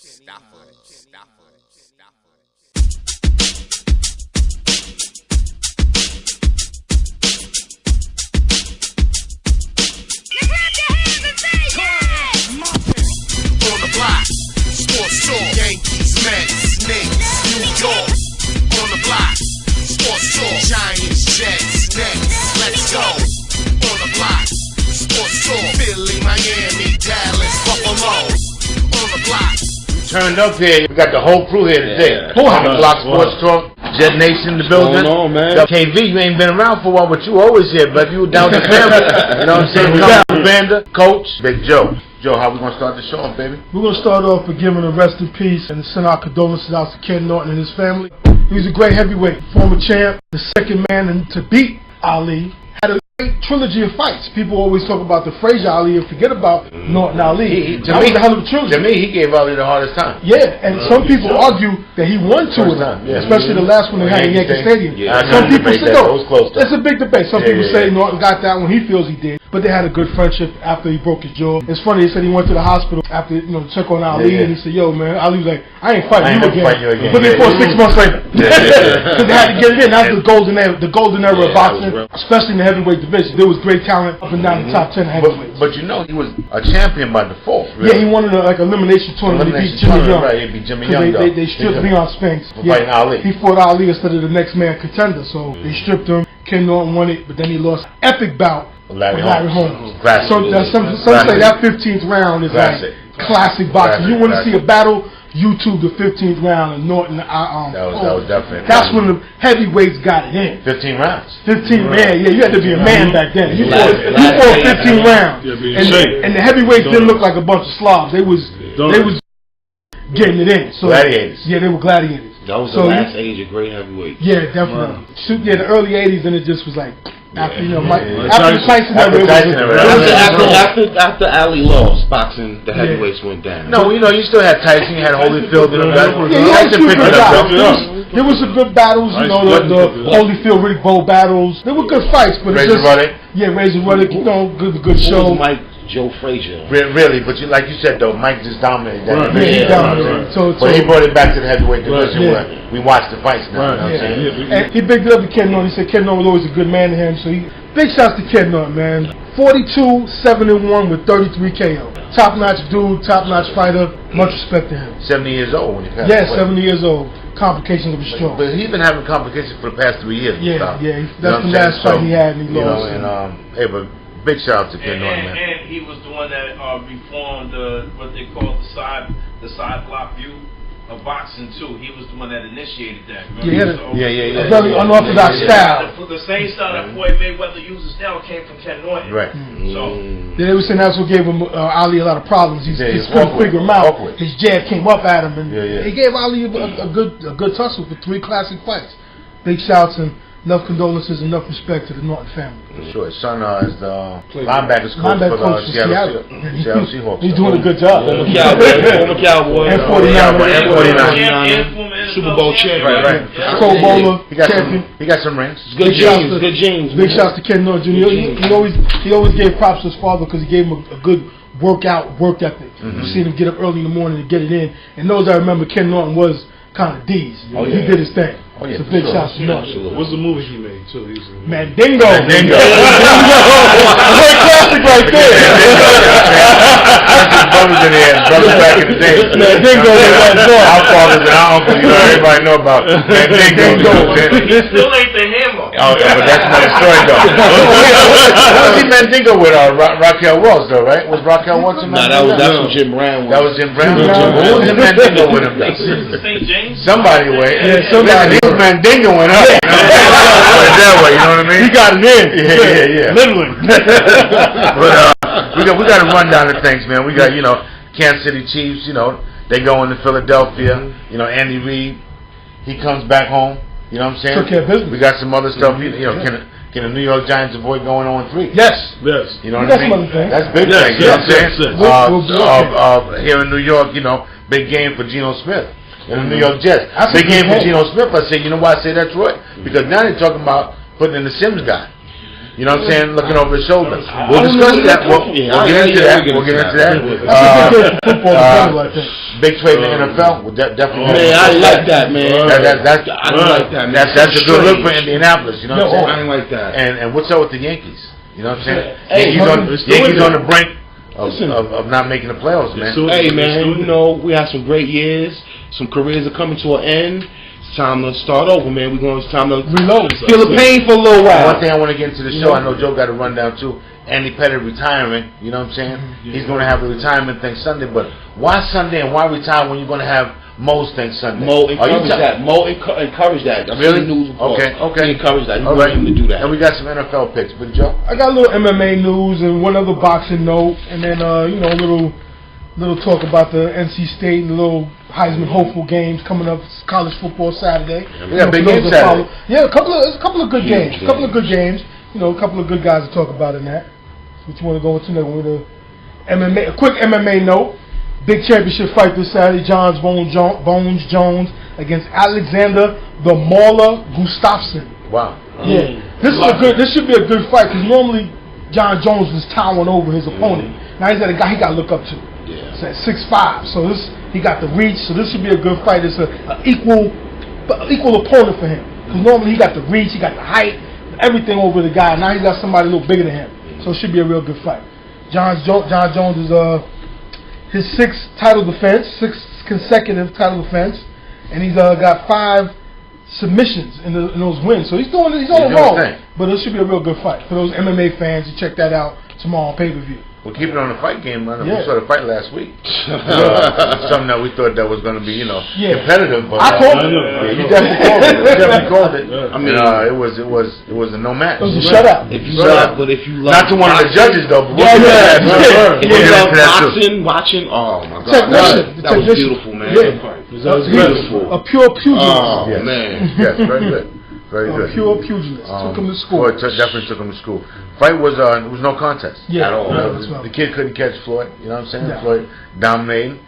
On the block, sports talk, Yankees, Mets, Knicks, New York. On the block, sports talk, Giants, Jets, Nets, let's go. On the block, sports talk, Philly, Miami, Dallas, Buffalo. On the block. Turned up here, we got the whole crew here today. On the block, sports talk, Jet Nation in the building. On, man. KV, you ain't been around for a while, but you always here, but you down with the family. You know what I'm saying? Vander, Coach, Big Joe. Joe, how we gonna start the show off, baby? We're gonna start off with giving a rest in peace and send our condolences out to Ken Norton and his family. He was a great heavyweight, former champ, the second man to beat Ali. Had a great trilogy of fights. People always talk about the Frazier Ali and forget about Norton Ali. To me, he gave Ali the hardest time. Yeah, and some people argue that he won two of them, especially the last one they had in Yankee Stadium. Some people say, no, it's a big debate. Some people say Norton got that one, he feels he did. But they had a good friendship after he broke his jaw. It's funny, he said he went to the hospital after, to check on Ali, and he said, yo, man, Ali was like, I ain't fighting you again. But they fought 6 months later. Because they had to get it in. That was the golden era of boxing, especially in the heavyweight division. There was great talent up and down the top 10 heavyweights. But he was a champion by default, really. Yeah, he won an elimination tournament. He beat Jimmy Young. Right, he beat Jimmy Young. They stripped Leon Spinks. Fighting Ali. He fought Ali instead of the next man contender, so they stripped him. Ken Norton won it, but then he lost epic bout with Larry Holmes. Some say that 15th round is like classic boxing. You want to see a battle, YouTube the 15th round and Norton. That was definitely. That's when the heavyweights got it in. 15 rounds. 15 man, yeah. You had to be a man back then. You fought 15 rounds, and the heavyweights didn't look like a bunch of slobs. They was getting it in. So gladiators. Yeah, they were gladiators. That was the last age of great heavyweight. Yeah, definitely. Yeah, the early '80s, and it just was like after after Ali lost, boxing the heavyweights went down. No, you still had Tyson, you had Holyfield, there was some good battles, the Holyfield Rick Bowe battles. They were good fights, but Razor Ruddock. Yeah, Razor Ruddock, good show. Joe Frazier. Really, but like you said though, Mike just dominated that division. Yeah, he dominated. But he brought it back to the heavyweight division where we watch the fights now. You know what I'm saying? And he bigged it up to Ken Norton. He said Ken Norton was always a good man to him. So big shots to Ken Norton, man. 42, 7-1 with 33 KO. Top notch dude, top notch fighter. Much respect to him. 70 years old when he passed. Yeah, 70 years old. Complications of his stroke. But he's been having complications for the past 3 years. Yeah. That's the last fight he had, and he lost. Hey, but big shout out to Ken Norton, man. And he was the one that reformed what they call the side block view of boxing too. He was the one that initiated that. A very unorthodox style. The same style that Floyd Mayweather uses now came from Ken Norton. Right. So they were saying that's what gave him Ali a lot of problems. He couldn't figure him out. His jab came up at him, and he gave Ali a good tussle for 3 classic fights. Big shouts and enough condolences, enough respect to the Norton family. Sure, his son is the linebackers coach for the Seattle Seahawks. He's doing a good job. Former Cowboy. And 49. Super Bowl champion. Right. Pro Bowler. He got some rings. Good genes. Big shouts to Ken Norton Jr. He always gave props to his father because he gave him a good work ethic. You see him get up early in the morning to get it in. And those I remember, Ken Norton was kind of D's. He did his thing. It's a big shot to Norton. What's the movie he made too? Mandingo. A great classic right there. Brothers in there, brothers back in the day. Mandingo. Our fathers and our uncles, everybody know about Mandingo. He still ain't the hammer. Oh, but that's another story though. What was he Mandingo with Raquel Welch though, right? Was Raquel Welch in Mandingo? No, that's what Jim Brown was. That was Jim Brown. Who was in Mandingo with him though? St. James? Somebody way. Yeah, somebody. He was Mandingo in up. That way, you know what I mean? He got it in. Yeah. Literally. But we got to run down the things, man. We got, Kansas City Chiefs, they go into Philadelphia. N.E.B, he comes back home. You know what I'm saying? Took care of business. We got some other stuff. Can the New York Giants avoid going 0-3? Yes. You know what I mean? That's big thing. You know what I'm saying? Here in New York, big game for Geno Smith. And the New York Jets. Big game for Geno Smith. I say, you know why I say that, Troy? Because now they're talking about putting in the Sims guy. You know what I'm saying? Looking over his shoulder. We'll discuss that. We'll get into that. We'll get into that. Big trade in the NFL. We'll definitely. Man, I like that, man. I don't like that, man. That's a good look for Indianapolis. You know what I'm saying? I ain't like that. And what's up with the Yankees? You know what I'm saying? Yankees on the brink of not making the playoffs, man. Hey, man, you know, we had some great years. Some careers are coming to an end. It's time to start over, man. It's time to reload. Feel the pain for a little while. One thing I want to get into the show, I know Joe got to run down too. Andy Pettit retiring, you know what I'm saying? He's going to have a retirement thing Sunday, but why Sunday and why retire when you're going to have Mo's thing Sunday? Mo encouraged that. Mo encouraged that. That's really? News report. Okay. He encouraged that. He All wanted him to do that. And we got some NFL picks, but Joe? I got a little MMA news and one other boxing note, and then a little talk about the NC State and the little Heisman hopeful games coming up. College football Saturday. We got big games Saturday. Yeah, a couple of good games. A couple of good games. You know, a couple of good guys to talk about in that. What you want to go into now? With a MMA, a quick MMA note. Big championship fight this Saturday. Bones Jones against Alexander the Mauler Gustafsson. Wow. Yeah, this should be a good fight because normally John Jones was towering over his opponent. Now he's got a guy he got to look up to. Yeah. It's at 6'5", so he got the reach. So this should be a good fight. It's an equal opponent for him because normally he got the reach, he got the height, everything over the guy. Now he's got somebody a little bigger than him. So it should be a real good fight. John Jones is his sixth consecutive title defense, and he's got 5 submissions in those wins. So he's on a roll. But it should be a real good fight for those MMA fans. You check that out tomorrow on pay-per-view. We'll keep it on the fight game, man. We saw the fight last week. Something that we thought that was going to be, competitive. But I called it. Yeah, you definitely called it. I mean, it was a no match. It was a shutout. If you love not to one of the judges though. But if you love watching, oh my God, that was beautiful, man. Yeah. That was beautiful. A pure pugilist. Oh man, yes, very good. Very good. Pure pugilist. Took him to school. Definitely took him to school. Fight was no contest at all. Right. The kid couldn't catch Floyd. You know what I'm saying? Yeah. Floyd dominating.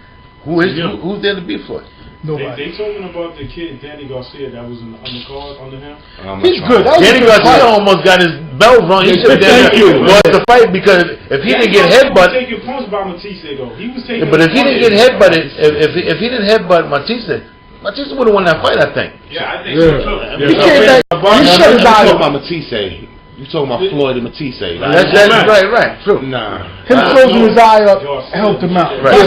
Who's there to beat Floyd? They talking about the kid Danny Garcia that was on the card under him. He's good. Danny Garcia almost got his belt wrong. He should have lost the fight because if he didn't get headbutted. He was taking punch by Matisse though. He was taking. But if he didn't get headbutted, if he didn't headbutt Matisse would have won that fight, I think. Yeah, I think so too. He shut his eyes. You talking about Matisse? You talking about Floyd and Matisse? That's right. True. Nah. Him closing his eye up helped him out. Right.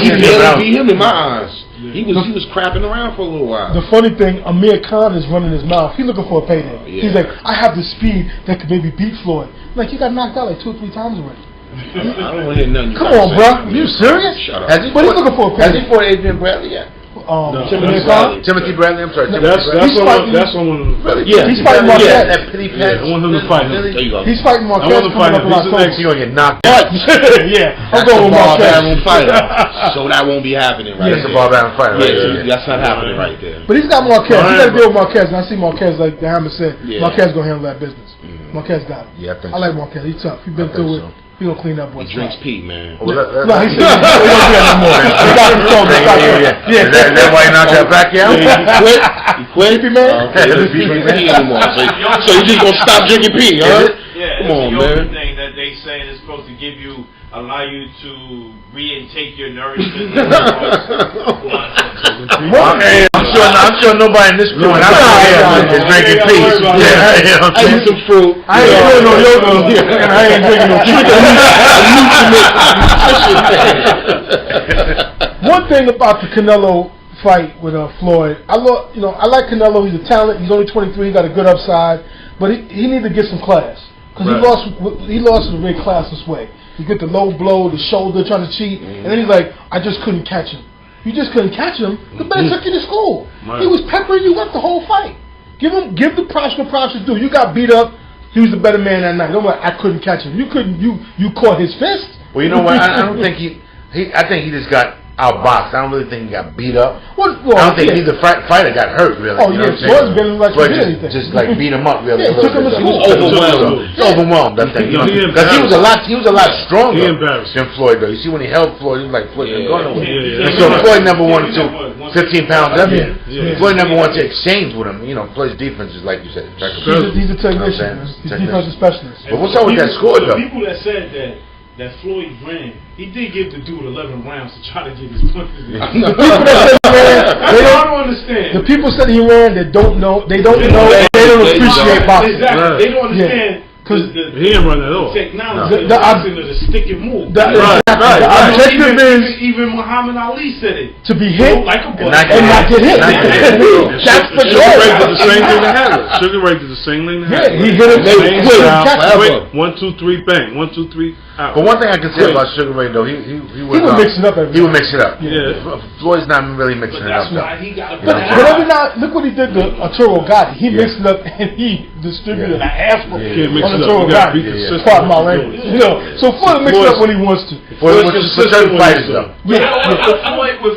He barely beat him in my eyes. He was crapping around for a little while. The funny thing, Amir Khan is running his mouth. He's looking for a payday. He's like, I have the speed that could maybe beat Floyd. Like, he got knocked out like 2 or 3 times already. I don't want to hear nothing. Come on, bro. Are you serious? Shut up. But he's looking for a payday. Has he fought Adrian Bradley yet? Timothy Bradley. I'm sorry. That's someone. Yeah, he's fighting Marquez. That pity patch. I want him to fight him. There you go. He's fighting Marquez. I want to fight him. He's gonna get knocked out. Yeah, I'm going with Marquez. Fighter. So that won't be happening right That's a barbarian fighter. That's not happening right there. But he's got Marquez. He got to deal with Marquez. And I see Marquez, like the Hammer said, Marquez gonna handle that business. Marquez got it. Yeah, I like Marquez. He's tough. He's been through it. He gonna clean up what's He drinks pee, man. Well, no, he said he don't do that no more. He got him told. Is that why he knocked that back out? He quit? Sleepy man? He doesn't drink pee anymore. So you just gonna stop drinking pee, huh? Yeah, Come on, it's a yoga man. thing that they say is supposed to allow you to re-intake your nourishment. I'm sure nobody in this crew and I'm is drinking pee. I eat some fruit. I ain't doing no yoga and I ain't drinking no tea. One thing about the Canelo fight with Floyd, I like Canelo. He's a talent. He's only 23. He got a good upside, but he needs to get some class because he lost in a very classless way. You get the low blow, the shoulder, trying to cheat, and then he's like, I just couldn't catch him. You just couldn't catch him. The man took you to school. He was peppering you up the whole fight. Give the props what props to do. You got beat up. He was the better man that night. Don't worry, I couldn't catch him. You couldn't. You caught his fist. Well, you know what? I don't think I think he just got outboxed. I don't really think he got beat up. Well, I don't think either fighter got hurt really. Oh, you know yeah, what I'm been like Floyd just like beat him up really. Yeah, took him to school. Overwhelmed. I think because he was a lot stronger than Floyd though. You see when he held Floyd, he was like Floyd couldn't go nowhere. And so Floyd never wanted to 15 pounds heavier. Floyd never wanted to exchange with him. You know, Floyd's defense is like you said. He's a technician. He's a defensive specialist. But what's up with that score though? The people that said that Floyd ran, he did give the dude 11 rounds to try to get his punches. The people that said he ran, I don't understand. The people said he ran that don't know, they don't appreciate boxing. Exactly. They don't understand. Because he didn't run at all. Technology, the stick and move. The objective is even Muhammad Ali said it to be hit like a ball and not get hit. That's the goal. Sugar Ray did the same thing to Haller. Sugar Ray did the same thing to Haller. Yeah, he hit him. 1, 2, 3, bang. 1, 2, 3. Out. But one thing I can say about Sugar Ray though, he would mix it up. He would mix it up. Yeah. Floyd's not really mixing it up. But every now, look what he did to Arturo Gatti. He mixed it up and he distributed an ass on Arturo Gatti. Pardon my language. You know, so Floyd mixes it up when he wants to. For certain fighters though. With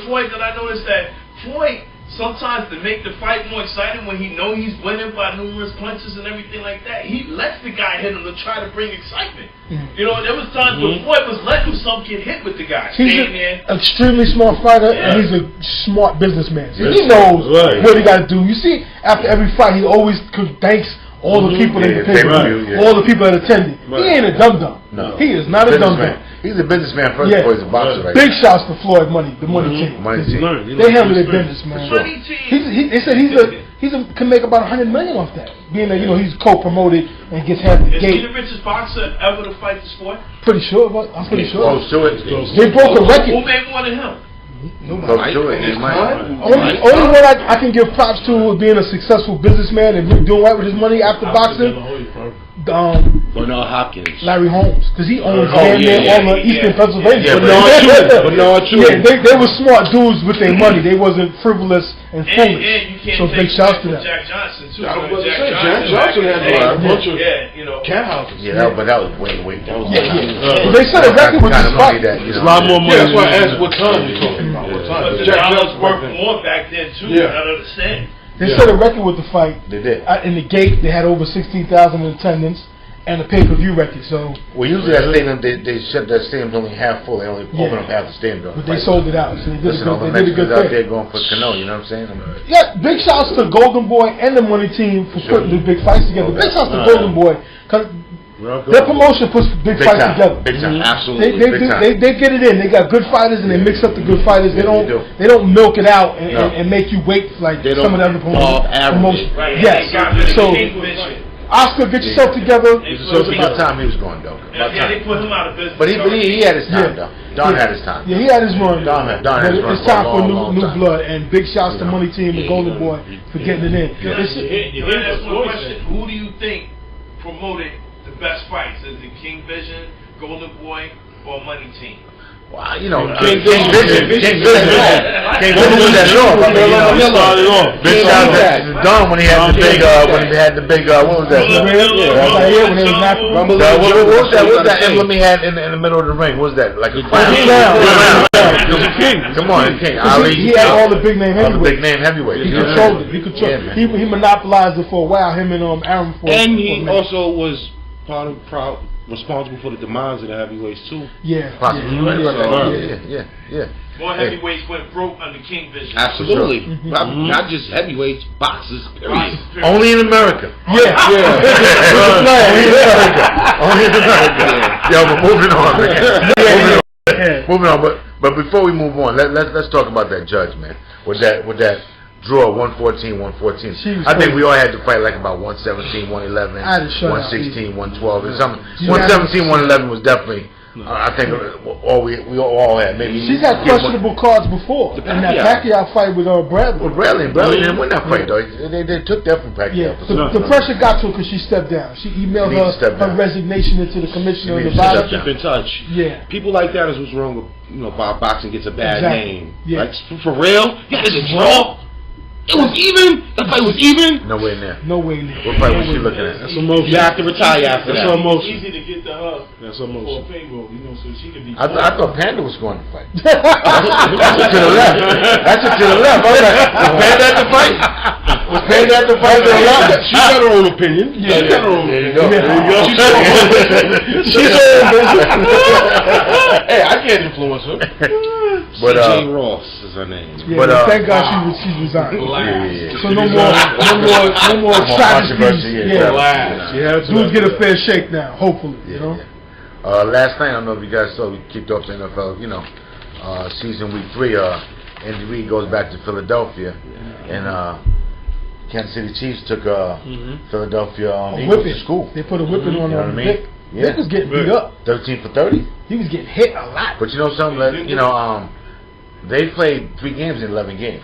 Floyd, because I noticed that Floyd sometimes to make the fight more exciting when he know he's winning by numerous punches and everything like that, he lets the guy hit him to try to bring excitement. You know, there was times when Floyd was letting some kid hit with the guy. He's an extremely smart fighter and he's a smart businessman. So he knows what he got to do. You see, after every fight, he always thanks all the people that all the people that attended. He ain't a dum-dum. No. He is not a dum-dum. He's a businessman first before he's a boxer. Right Big shouts to Floyd the money team. They handle their business, man. They said he can make about $100 million off that. Being that he's co-promoted and gets half the gate. Is he the richest boxer ever to fight the sport? Pretty sure. I'm pretty sure. Close to it. They broke a record. Who made more than him? Only one I can give props to being a successful businessman and doing right with his money after boxing. Bernard Hopkins, Larry Holmes, because he owns all the Eastern Pennsylvania. They were smart dudes with their money. They wasn't frivolous and foolish. So big shouts to them. Jack Johnson too. Jack Johnson had a bunch of cat houses. Yeah, but that was way. They set a record with this fight. It's a lot more money. That's why I asked what time we talking about. But the dollars worked more back then too. I don't understand. They set a record with the fight. They did. In the gate, they had over 16,000 in attendance and a pay-per-view record. So usually that stadium, they shut that stadium only half full. They only open up half the stadium. But they sold it out. So they did a good out thing. there going for Cano, you know what I'm saying? Yeah, big shouts to Golden Boy and the money team for putting the big fights together. Big shouts to Golden Boy because their promotion puts big fights together. Big time, absolutely. They get it in. They got good fighters and they mix up the good fighters. They don't milk it out and make you wait like some of the other promotions. Yes. So Oscar, get yourself together. It was about time he was going though. Yeah, they put him out of business. But he had his time though. Don had his time. Yeah, he had his run. Don had his run. It's time for new blood and big shouts to Money Team and Golden Boy for getting it in. That's one question. Who do you think promoted the best fights? Is it King Vision, Golden Boy, or Money Team? Wow, King Vision was that law. Big shout out to Don when he had the big, what was that? What was that emblem he had in the middle of the ring? What was that? Like a crown. Come on, King. Ali. He had all the big name heavyweights. He controlled it. He monopolized it for a while. Him and Aaron. And he also was responsible for the demise of the heavyweights too. Yeah. More heavyweights went broke under King Vision. Absolutely. Not just heavyweights, boxers. Period. Only in America. Yeah. Only in America. Yo, but moving on. Moving on. But before we move on, let's talk about that judge, man. With that draw 114, 114. I think we all had to fight like about 117, 111, 116, 112, and something. 117, 111 was definitely. I think we all had. Maybe she's had questionable cards before. And that Pacquiao fight with Bradley. Well, Bradley didn't win that fight though. They took that from Pacquiao. Yeah, the pressure got to her because she stepped down. She emailed her resignation into the commissioner of Nevada. Keep in touch. Yeah, people like that is what's wrong with boxing gets a bad name. Yeah, like for real. Yeah, is it wrong? It was even. The fight was even. Nowhere near. No way near. What fight was she looking at? That's emotion. You have to retire after that. That's emotion. Easy to get the hug. That's For a emotion. paintball, so she could be. I thought Panda was going to fight. That's it to the left. That's it to the left. I was like, was Panda at the fight? Was Panda at the fight to the left? She got her own opinion. Yeah, She got her own there you opinion. go. She's hey, I can't influence her. But Jane Ross is her name. Yeah, But, thank God she's resigned. yeah. So no more controversy. Yeah. Yeah. Dudes get a fair shake now, hopefully. You know. Last night, I don't know if you guys saw, we kicked off the NFL, season week 3. N.E.B goes back to Philadelphia, and Kansas City Chiefs took Philadelphia Eagles to school. They put a whipping on what I mean? Vic. Vic was getting beat up. 13 for 30. He was getting hit a lot. But you know something? They played 3 games in 11 days.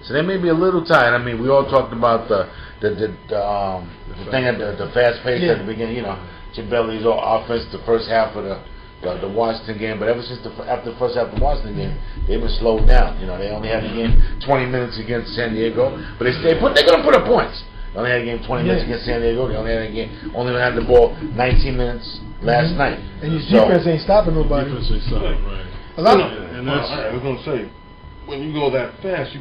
So they may be a little tired. I mean, we all talked about the thing at the fast pace at the beginning. Chip Bailey's offense the first half of the Washington game, but ever since after the first half of the Washington game, they've been slowed down. They only had the game 20 minutes against San Diego, but they're going to put up points. They only had a game 20 minutes against San Diego. They only had the ball 19 minutes last night. And your defense ain't stopping nobody. Defense ain't stopping, right. A lot of and that's, I was going to say, when you go that fast, you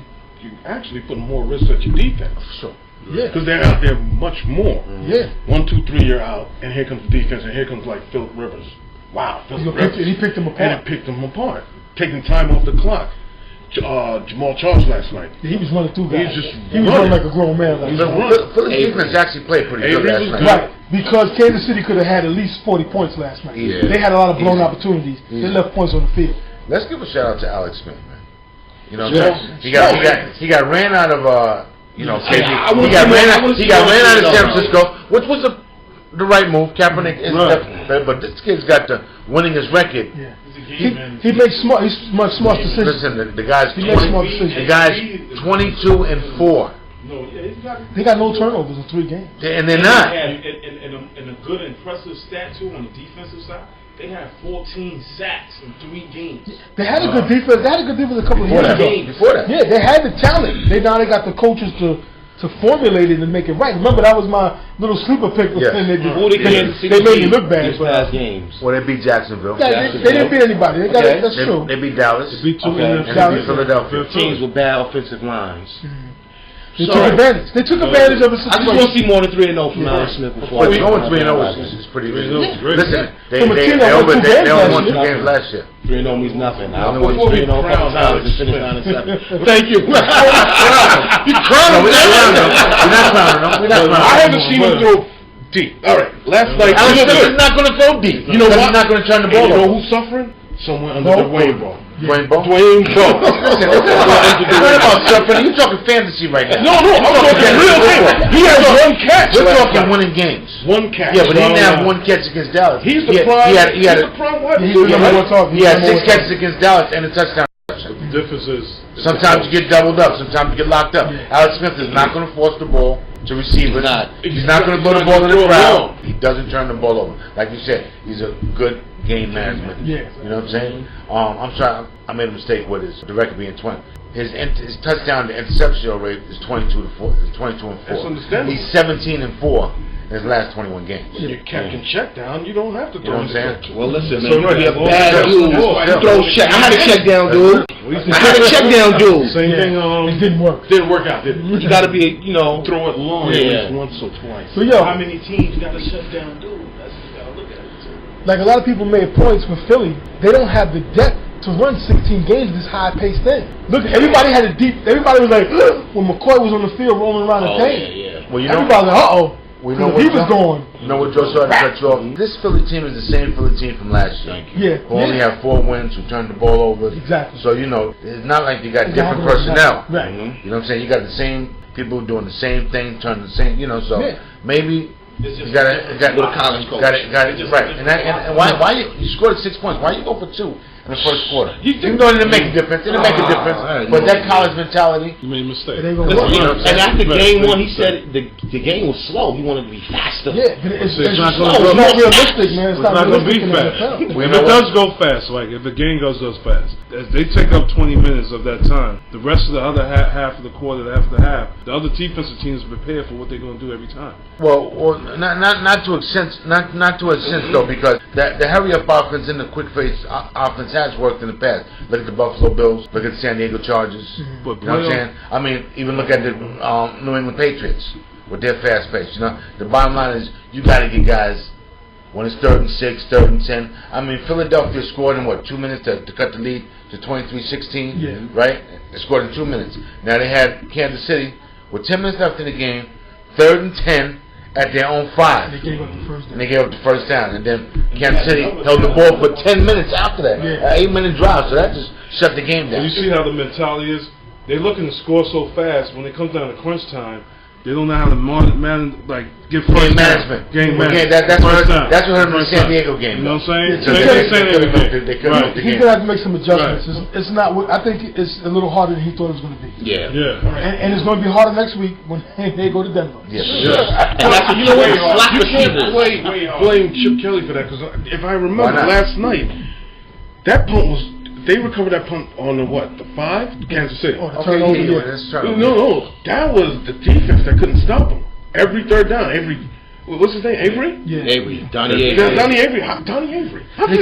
actually put more risk at your defense. Sure. Yeah. Because they're out there much more. Yeah. 1, 2, 3, you're out, and here comes the defense, and here comes like Phillip Rivers. Wow, Phillip Rivers. He picked them apart. And he picked them apart, taking time off the clock. Jamal Charles last night. He was running through guys. He was running like a grown man. Philly defense actually played pretty good last night. Right, because Kansas City could have had at least 40 points last night. Yeah. They had a lot of blown opportunities. They left points on the field. Let's give a shout out to Alex Smith, man. He got ran out of he got ran out of San Francisco, which was the right move. Kaepernick is but this kid's got the winningest record. Yeah. He makes smart decisions. Listen, the guy's 22 and 4. They got no turnovers in 3 games. And they're not. And a good, impressive stat too on the defensive side. They had 14 sacks in 3 games. They had a good defense. They had a good defense a couple of years ago. Before that. Yeah, they had the talent. They got the coaches to formulate it and make it right. Remember, that was my little sleeper pick. Yes. They made me look bad. Games. Well, they beat Jacksonville. Yeah, they didn't beat anybody. That's true. They beat Dallas. They beat and they beat Philadelphia. Teams with bad offensive lines. They took advantage. They took advantage of a situation. I just want to see more than 3-0 from Alex Smith before. Well, going 3-0 is pretty good. Listen, they only won 2 games last year. 3-0 means nothing. I only won 3-0 a couple times and finished 9-7. Thank you. We're not crowning them. I haven't seen him throw deep. All right, last night. Alex Smith is not going to throw deep. You know what? He's not going to turn the ball over. You know who's suffering? Someone under the rainbow. Dwayne Bowe? Dwayne Bowe. Listen, it's not about suffering. You're talking fantasy right now. No, I'm talking real thing. He has 1 catch. We're talking winning games. 1 catch. Yeah, but he didn't have 1 catch against Dallas. He's the prime. He had 6 catches against Dallas and a touchdown. The difference is sometimes you get doubled up. Sometimes you get locked up. Alex Smith is not going to force the ball to receivers. He's not going to throw the ball to the crowd. He doesn't turn the ball over. Like you said, he's a good game management. Yeah. You know what I'm saying? I'm sorry, I made a mistake with the record being 20. His touchdown to interception rate is 22 and 4. That's understandable. He's 17 and 4 in his last 21 games. When you can check down, you don't have to throw. You know what I'm saying? Well, listen, man. So You be a right. bad dude. You throw check. I had a check down, dude. I had a check down, dude. Same thing. It didn't work. Didn't work out, did it? You got to be, throw it long at least once or twice. So yo, How many teams got a shutdown dude? That's what you got to look at it too. like a lot of people made points with Philly, they don't have the depth to run 16 games this high-paced thing. Look, everybody had a deep. Everybody was like, when McCoy was on the field rolling around the tank. Well, you know, everybody was like, he was gone. You know what, Joe? Sorry to cut you off. This Philly team is the same Philly team from last year. Yeah. Who only have 4 wins, who turned the ball over. Exactly. So, it's not like you got different personnel. Right. You know what I'm saying? You got the same people doing the same thing, turning the same, so maybe you got it, right. And why you scored 6 points? Why you go for 2 in the first quarter. Even though it didn't make a difference, but that college mentality. You made a mistake. And after game one, he said the game was slow. He wanted to be faster. Yeah, but it's not realistic, man. It's not going to be fast. If it does go fast, like if the game goes fast, as they take up 20 minutes of that time, the rest of the other half of the quarter, after the half, the other defensive teams prepare for what they're going to do every time. Well, not to a sense, not to a sense though, because the hurry up offense and the quick face offense has worked in the past. Look at the Buffalo Bills. Look at the San Diego Chargers. You know what I'm saying? I mean, even look at the New England Patriots with their fast pace. You know, the bottom line is you got to get guys when it's 3rd and 6, 3rd and 10. I mean, Philadelphia scored in 2 minutes to cut the lead to 23-16. Right? They scored in 2 minutes. Now they had Kansas City with 10 minutes left in the game, 3rd and 10. At their own 5. They gave up the first down. And they gave up the first down. And then Kansas City held the ball for 10 minutes after that. 8-minute drive. So that just shut the game down. And you see how the mentality is? They're looking to score so fast. When it comes down to crunch time, they don't know how to get first management. Game management. That's what hurt in the San Diego game. You know what I'm saying? They couldn't. He's gonna have to make some adjustments. Right. It's not. I think it's a little harder than he thought it was gonna be. Yeah. And it's gonna be harder next week when they go to Denver. And that's what you know. You can't blame Chip Kelly for that, because if I remember last night, that punt was. They recovered that punt on the 5? Kansas City. No, that was the defense that couldn't stop them. Every third down, what's his name? Avery? Yeah. Avery. Donnie Avery. Donnie Avery. Donnie Avery. They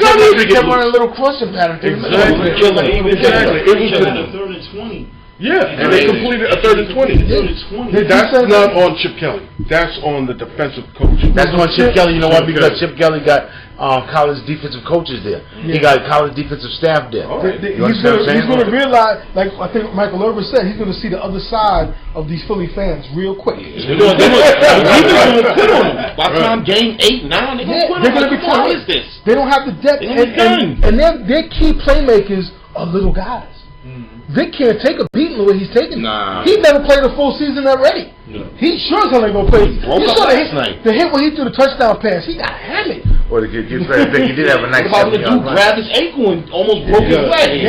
kept running a little crossing pattern. Exactly. It was a 3rd and 20. Yeah, and they completed a 3rd and 20. That's not on Chip Kelly. That's on the defensive coach. That's on Chip Kelly. You know why? Because Chip Kelly got college defensive coaches there. He got college defensive staff there. He's going to realize, like I think Michael Irvin said, he's going to see the other side of these Philly fans real quick. They're going to quit on him. By the time game 8, 9, they're going to be quit on him. What is this? They don't have the depth. And their key playmakers are little guys. Vic can't take a beating the way he's taking. He never played a full season already. He sure as hell ain't gonna play. Broke up last night. The hit when he threw the touchdown pass, he got hammered. Or the kid Vic, he did have a nice. What about the dude grabbed his ankle and almost broke his leg?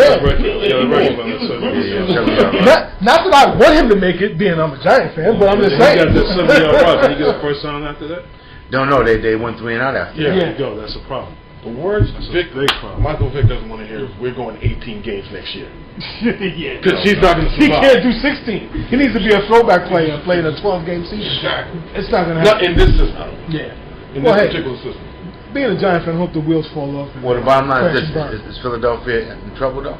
Not that I want him to make it, being I'm a Giant fan, but I'm just saying. He got that 70-yard run. Did he get a first down after that? No, they went 3 and out after. Yeah, go. That's a problem. The words Michael Vick doesn't want to hear. We're going 18 games next year. Because he's not going to survive. He can't do 16. He needs to be a throwback player playing a 12-game season. Exactly. It's not going to happen. Not in this system. In this particular system. Being a Giant fan, I hope the wheels fall off. Well, the bottom line is Philadelphia in trouble though?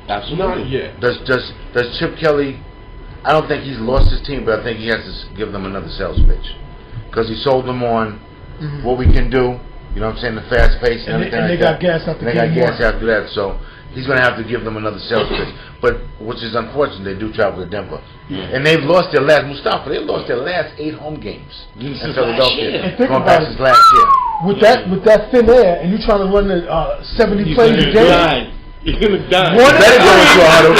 Absolutely. Not yet. Does Chip Kelly? I don't think he's lost his team, but I think he has to give them another sales pitch because he sold them on what we can do. You know what I'm saying? The fast pace and everything. And they got gas after that. They got gas after that, so he's going to have to give them another sales pitch. But which is unfortunate, they do travel to Denver, and they've lost their last 8 home games in Philadelphia. Going back since last year. With that thin air, and you trying to run the 70 plays a game. You're going to die. You better go into a huddle.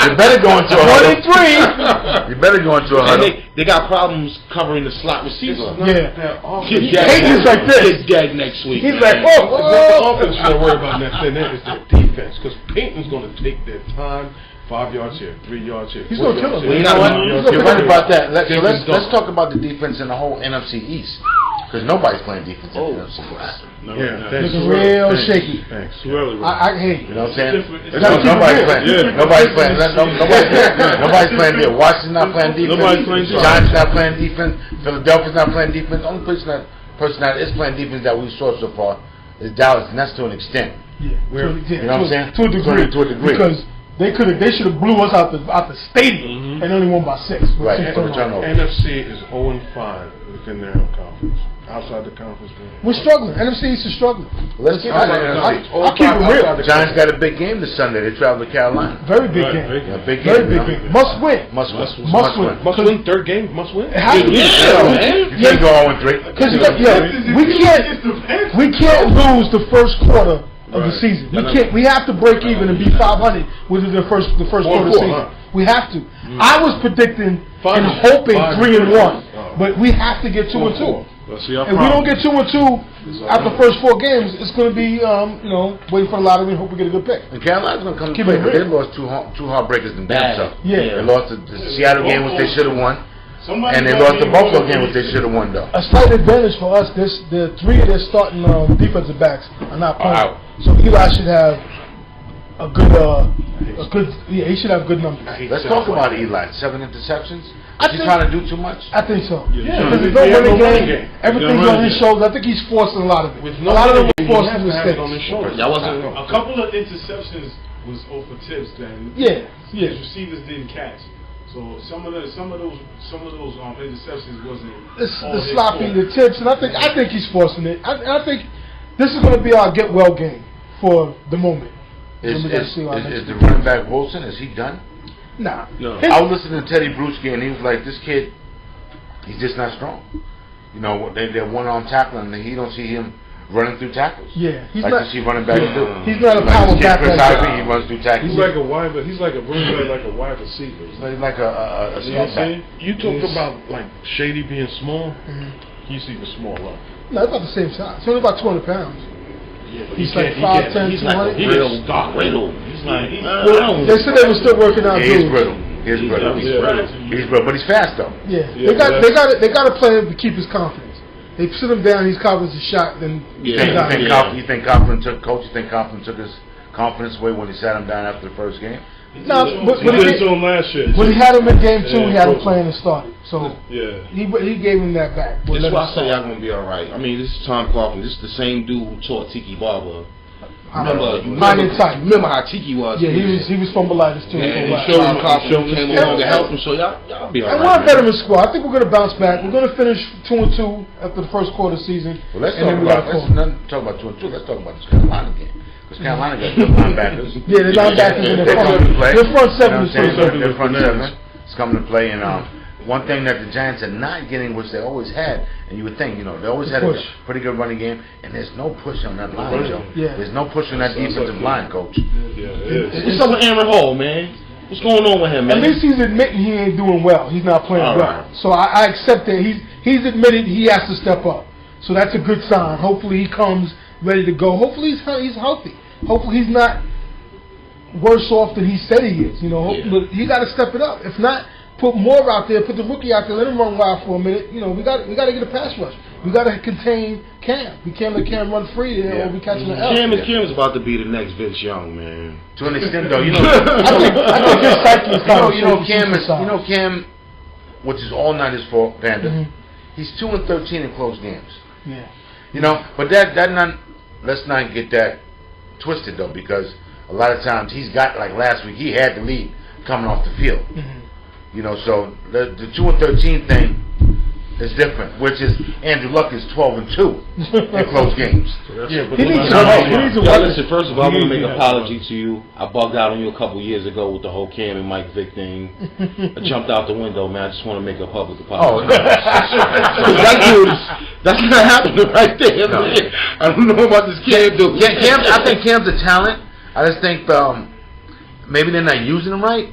You better go into a huddle. 23. You better go into a huddle. They got problems covering the slot receiver. He's like this. Get dead next week. He's like, It's not the offense you're worried about next. It's the defense. Because Peyton's going to take their time. 5 yards here, 3 yards here. He's going to kill him. You know what? You're right about that. Let's talk about the defense in the whole NFC East. Because nobody's playing defense in the NFC East. Looking real shaky. Thanks. I hate. You know what I'm saying? Nobody's playing. Nobody's playing there. Washington's not playing defense. Giants not playing defense. Philadelphia's not playing defense. The only person that is playing defense that we saw so far is Dallas, and that's to an extent. Yeah. You know what I'm saying? To a degree. Because they should have blew us out the stadium and only won by 6. Right. NFC is 0-5 within their own conference. Outside the conference, we're struggling. NFC East is struggling. Let's keep it I'll keep it real. The Giants got a big game this Sunday. They travel to Carolina. Very big game. Very big game. Must win. Must win. Third game. Must win. It has to be. You can't go 0-3. Because we can't lose the first quarter of the season. We can't. We have to break even and be 500 within the first quarter of the season. We have to. I was predicting and hoping 3-1, but we have to get 2-2. If we don't get 2-2 after the first 4 games, it's going to be waiting for the lottery and hope we get a good pick. And Carolina's going to come to play, but they lost two heartbreakers in themselves. Yeah, they lost the Seattle game, which they should have won. And they lost the Buffalo game, which they should have won, though. A slight advantage for us, the 3 of their starting defensive backs are not playing. So Eli should have a good, he should have good numbers. Let's talk about Eli. 7 interceptions. Is he trying to do too much? I think so. Because there's no running game. Everything's on his shoulders. I think he's forcing a lot of it. A lot of them are forcing mistakes. A couple of interceptions was over tips then. Yeah. His receivers didn't catch. So some of those interceptions wasn't. The sloppy, the tips, and I think he's forcing it. I think this is going to be our get well game for the moment. Is the running back Wilson? Is he done? Nah. No. I was listening to Teddy Bruschi, and he was like, "This kid, he's just not strong. They're one-arm tackling, and he don't see him running through tackles. Yeah, he's like not. To see running back do. He's not a power back. He runs through tackles. He's like a wide, but he's like a running back, like a wide receiver. He's like a small back. You talked about like Shady being small. He's even smaller. No, it's about the same size. He's only about 200 pounds. Yeah, he's like 5'10", 200. He's brittle. He's like, they said they were still working out. He's brittle. He's brittle, but he's fast though. Yeah, they got to play him to keep his confidence. They sit him down, his confidence is shot. Then you think Coughlin took his confidence away when he sat him down after the first game? No, but he did to him last year. When he had him in game 2, he had him playing and started. So he gave him that back. That's why I say y'all gonna be all right. I mean, this is Tom Coughlin. This is the same dude who taught Tiki Barber. Remember how Tiki was? Yeah, he was fumbleitis too. Yeah, Tom Coughlin came along to help him. So y'all be all right. And we're a veteran squad. I think we're gonna bounce back. We're gonna finish 2-2 after the first quarter season. Well, let's talk about 2-2. Let's talk about this Carolina game. Because Carolina got good linebackers. Yeah, the linebackers in their front seven. Their front seven is coming to play. And one thing that the Giants are not getting, which they always had, and you would think, they always had a pretty good running game, and there's no push on that line, Joe. Yeah. There's no push on that defensive line, Coach. It's up with Aaron Hall, man. What's going on with him, man? At least he's admitting he ain't doing well. He's not playing well. So I accept that. He's admitted he has to step up. So that's a good sign. Hopefully he comes ready to go. Hopefully he's healthy. Hopefully he's not worse off than he said he is. But he got to step it up. If not, put more out there. Put the rookie out there. Let him run wild for a minute. We got to get a pass rush. We got to contain Cam. We can't let Cam run free or we catching the L. Cam is about to be the next Vince Young, man. To an extent, though, I think his psyche is kind of Cam, which is all not his fault, Panda. He's 2-13 in close games. Yeah. But let's not get that twisted though, because a lot of times he's got, like last week, he had the lead coming off the field. So the 2-13 thing is different, which is Andrew Luck is 12-2 in close games. But he needs to listen. First of all, I want to make an apology to you. I bugged out on you a couple years ago with the whole Cam and Mike Vick thing. I jumped out the window, man. I just want to make a public apology. That's not happening right there. No. I don't know about this Cam dude. I think Cam's a talent. I just think maybe they're not using him right.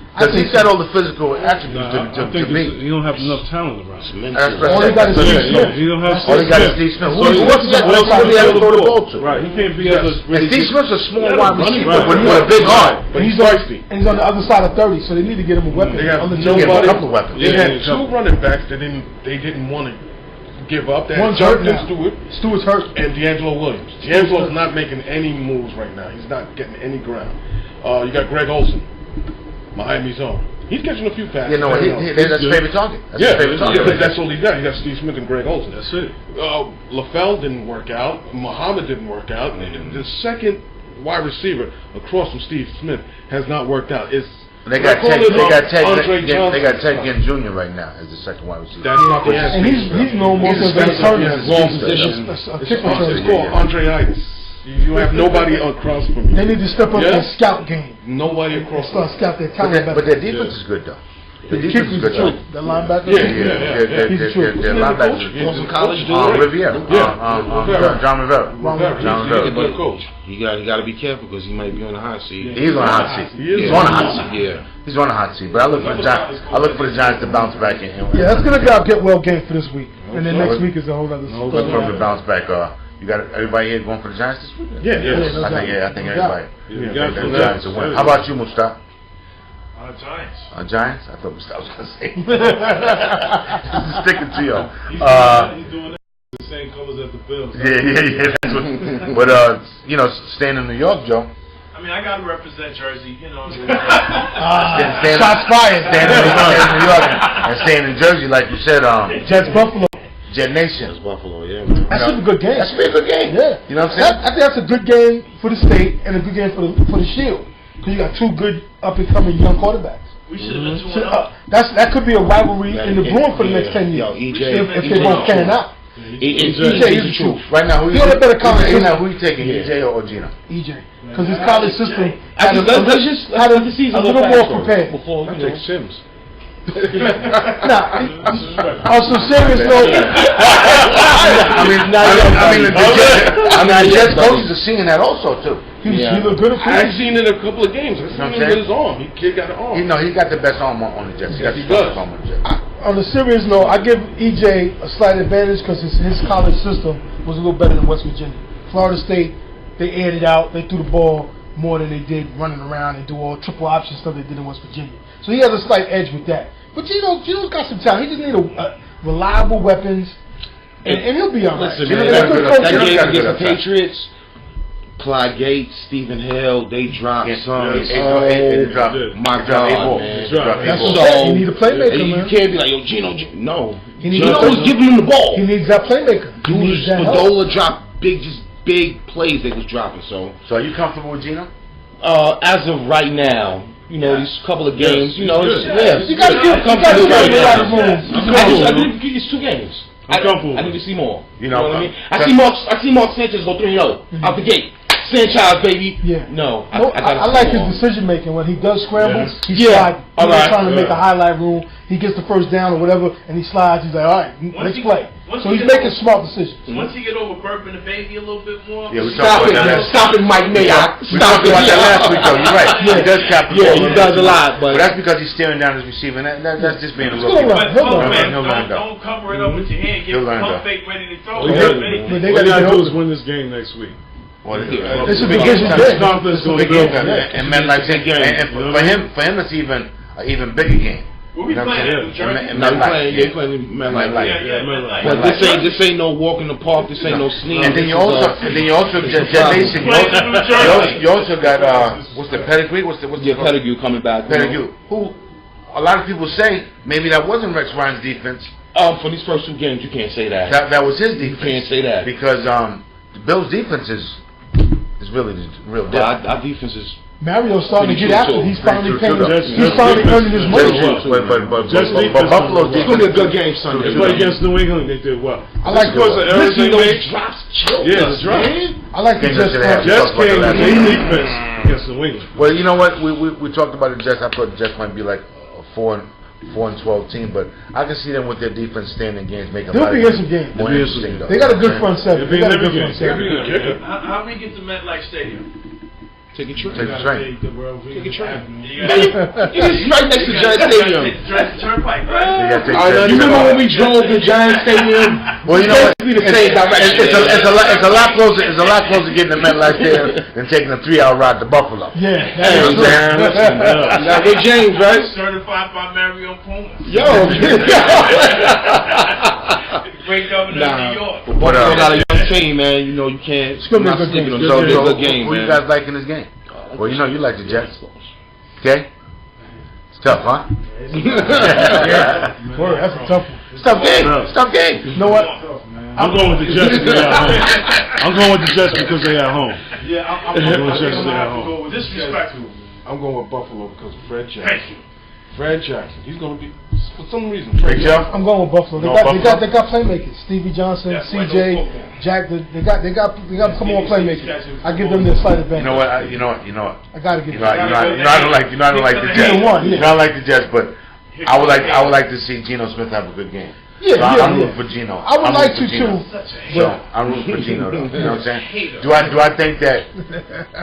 Because he's got all the physical attributes to be. You don't have enough talent around him. All he got is Steve Smith. All he got is Steve Smith. Who he has to throw the ball to. Right, he can't be able to. And Steve Smith's a small wide receiver with a big arm. But he's feisty. And he's on the other side of 30, so they need to get him a weapon. They have a couple of weapons. They had 2 running backs that they didn't want to give up. One's hurt now. Stewart's hurt. And D'Angelo Williams. D'Angelo's not making any moves right now. He's not getting any ground. You got Greg Olsen, Miami's own. He's catching a few passes. That's his favorite target. That's all he got. He got Steve Smith and Greg Olsen. That's it. LaFell didn't work out. Muhammad didn't work out. The second wide receiver across from Steve Smith has not worked out. They got Ted Ginn Jr. right now as the second wide receiver. That's not the answer. And he's no more than a wrong position. It's called Andre Itis. You have nobody across from you. They need to step up their scout game. Nobody across. Start scout their talent. But their defense is good though. The defense is good. The linebacker. The linebacker. From college, Riviera. John Rivera. But coach, he got to be careful because he might be on the hot seat. He's on the hot seat. He's on the hot seat. Yeah. He's on the hot seat. But I look for the Giants to bounce back in. Yeah, that's gonna get well game for this week, and then next week is a whole other. Look for him to bounce back. You got everybody here going for the Giants this week? Yeah. I think everybody. The Giants will win. How about you, Mustafa? Giants. Giants? I thought Mustafa was gonna say. Sticking to you. He's doing the same colors as the Bills. Yeah. That's what, staying in New York, Joe. I mean, I gotta represent Jersey, shots fired. Staying in New York and staying in Jersey, like you said. Jets Buffalo. Jet Nation. That's Buffalo, yeah, man. That should be a good game. That should be a good game. Yeah. You know what I'm saying? I think that's a good game for the state and a good game for the Shield. Because you got two good up-and-coming young quarterbacks. We should have been 2-0. That could be a rivalry in the brewing for the next 10 years. If they both pan out. EJ is the truth. Right now, who you taking, EJ or Gino? EJ. Because his college system had a little more prepared. Before I take Sims. On some serious note, the Jets coaches are seeing that also too. He looked good at I've seen it a couple of games. I've seen him with his arm. He got an arm. He got the best arm on the Jets. He got the best arm on the Jets. On a serious note, I give EJ a slight advantage because his college system was a little better than West Virginia. Florida State, they aired it out. They threw the ball more than they did running around and do all triple option stuff they did in West Virginia. So he has a slight edge with that. But Gino's got some talent. He just need reliable weapons, and he'll be all right. Listen, man, that game against the Patriots, Clyde Gates, Stephen Hill, they dropped some. My God, man. You need a playmaker, man. You can't be like, yo, Gino. No. Gino was giving him the ball. He needs that playmaker. Spadola dropped big plays they was dropping. So are you comfortable with Gino? As of right now. These couple of games, You got to give him a lot of room. It's 2 games. I'm comfortable. I need to see more. You know what I mean? I see Mark Sanchez go 3-0 out the gate. Sanchez, baby. Yeah. No. I like his decision making when he does scramble. He slides. He's trying to make a highlight rule. He gets the first down or whatever, and he slides. He's like, all right, let's play. So he's making smart decisions. Once he get over burping the baby a little bit more. Yeah, stop it, Mike Mayock. Stop it. That last week, though. You're right. Yeah. He does cap the ball. Yeah, he does a lot, but that's because he's staring down his receiver. That's just being a rookie. Don't cover it up with your hand. Get pump fake ready to throw. What they got to do is win this game next week. It's a big game. And for him, it's even bigger game. We'll be playing they playing MetLife. But this ain't no walk in the park. This ain't no sneeze. And then you also got what's the Pedigree? What's the Pedigree coming back? Pedigree, who a lot of people say maybe that wasn't Rex Ryan's defense. For these first 2 games, you can't say that. That was his defense. You can't say that because the Bills' defense is really the real deal. Our defense is. Mario's starting to get after. He's finally paying. He's finally earning his money. But Buffalo it's going to be a good game Sunday. They played against New England. They did well. I like because of errors they made. Drops. Yeah, the drops. I like the Jets. Jets came with defense against New England. Well, you know what? We talked about the Jets. I thought the Jets might be like a 4-12 team, but I can see them with their defense staying in games, making they'll be in some games. More interesting. They got a good front seven. They got a good front seven. How we get to MetLife Stadium? Take a train. Take a train. Take a train. It's right next to Giant Stadium. Turnpike, right? You remember when we drove to Giant Stadium? Well, you know what? It's the same direction. It's a lot closer. It's a lot closer getting to MetLife Stadium than taking a 3-hour ride to Buffalo. Yeah. Now with James, right? Certified by Mario Puma. Yo. Great governor of New York. Buffalo got a young team, man. You know you can't. It's gonna be a good game. So, who you guys like in this game? Well, you know you like the Jets. Okay? It's tough, huh? Boy, that's a tough one. It's tough game. It's tough game. You know what? I'm going with the Jets because they're at home. I'm going with the Jets because they're at home. Yeah, I'm going to go with disrespectful. I'm going with Buffalo because of Fred Jackson. Fred Jackson. He's going to be, for some reason. I'm going with Buffalo. They got playmakers. Stevie Johnson, CJ, Jack. They got some more playmakers. I give them the slight advantage. You know what? I got to give them. I don't like the Jets. Either one, yeah. I don't like the Jets, but I would like to see Geno Smith have a good game. Yeah, so I'm rooting for Geno. I would like to too. So I'm rooting for Geno though. You know what I'm saying? Do I think that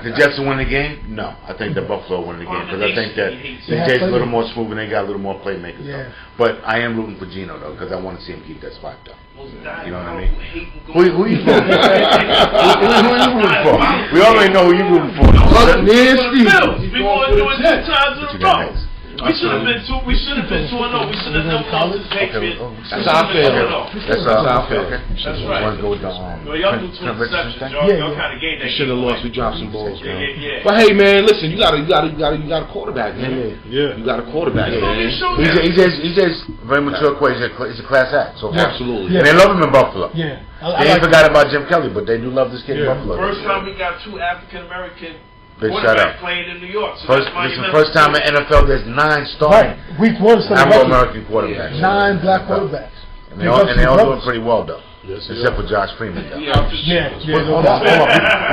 the Jets will win the game? No, I think that Buffalo will win the game because I think that the Jets a little more smooth and they got a little more playmakers. Yeah. But I am rooting for Geno though because I want to see him keep that spot though. You know what I mean? Who you rooting for? Who you rooting for? We already know who you rooting for. We want to do it 2 times in a row. We should have been 2-0. We should have never lost to Patriots. That's how I feel. That's how I feel. That's right. Want to go with the y'all do 2 interceptions. Y'all kind of gave that. Should have lost. We dropped some balls, man. But hey, man, listen. You got a quarterback, man. Yeah. You got a quarterback, man. He's just very mature. He's a class act. So absolutely. And they love him in Buffalo. Yeah. They ain't forgot about Jim Kelly, but they do love this kid in Buffalo. First time we got 2 African American quarterback playing in New York. So this is the first time in NFL there's 9 starting Week 1 Afro-American quarterbacks. 9 black quarterbacks. And they all doing pretty well though. Except for Josh Freeman though. Hold on.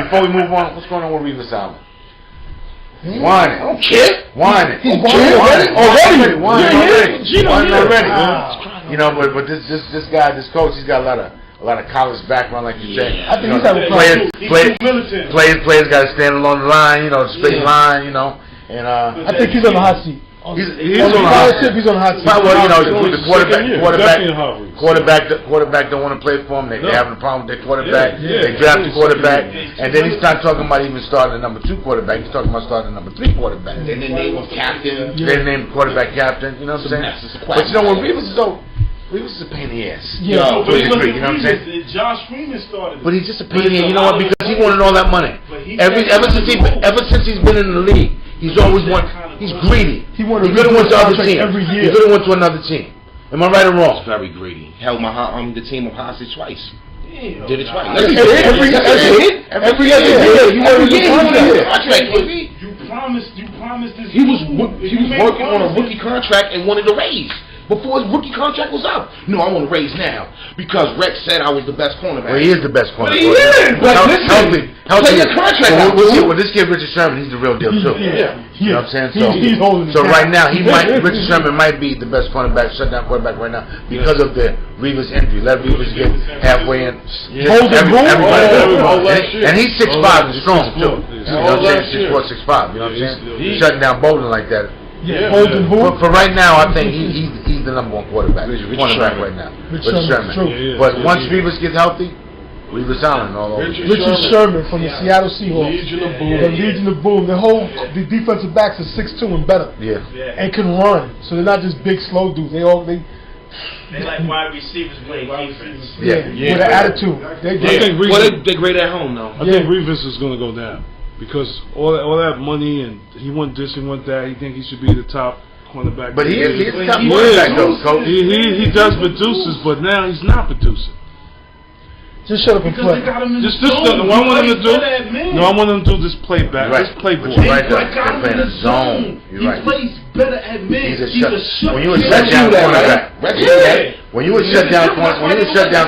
Before we move on, what's going on with Revis Island? Whining. I don't care. Whining. He's whining already. Whining already. You know, but this guy, this coach, he's got a lot of college background, like you said. I think he's having players got to stand along the line, straight line, and I think he's on the hot seat. He's on the hot seat. He's on the hot seat. Well, the quarterback don't want to play for him. They're having a problem with their quarterback. They draft the quarterback, and then he's not talking about even starting a number 2 quarterback. He's talking about starting a number 3 quarterback. Then they name him captain. They name quarterback captain. You know what I'm saying? But when Revis is over. Revis is a pain in the ass. Yeah, but you know what I'm saying? Josh Freeman started. But he's just a pain in the ass. You know what? Because he wanted all that money. Ever since he's been in the league, he's always he's greedy. He wanted to went to other team. Every year. He could have went to another team. Am I right or wrong? He's very greedy. Held the team of hostage twice. Yeah. Did it twice. Every year. You wanted to contract. You promised this. He was working on a rookie contract and wanted a raise. Before his rookie contract was up. No, I want to raise now. Because Rex said I was the best cornerback. Well, he is the best cornerback. But he is. Healthy. Play your contract out. Well, this kid, Richard Sherman, he's the real deal, too. You know what I'm saying? So right now, Richard Sherman might be the best cornerback, shutdown quarterback right now because of the Revis injury. Let Revis get halfway in. And he's 6'5" and strong, too. You know what I'm saying? 6'4", 6'5". You know what I'm saying? Shutting down Bolden like that. For right now, I think he's the number 1 quarterback right now. Richard Sherman. But once Revis gets healthy, Revis Island all over. Richard Sherman from the Seattle Seahawks. Legion of Boom. The defensive backs are 6'2" and better. And can run. So they're not just big, slow dudes. They like wide receivers playing defense. With an attitude. They're great at home, though. I think Revis is going to go down. Because all that money and he want this and want that, he think he should be the top cornerback. But he is the top cornerback though, coach. He does produces, but now he's not producing. Just shut up and play. I want him to do this play back. Right. This play ball. Right there. They're playing a zone. You're right. He plays better at mid. When you a shutdown cornerback, when you a shutdown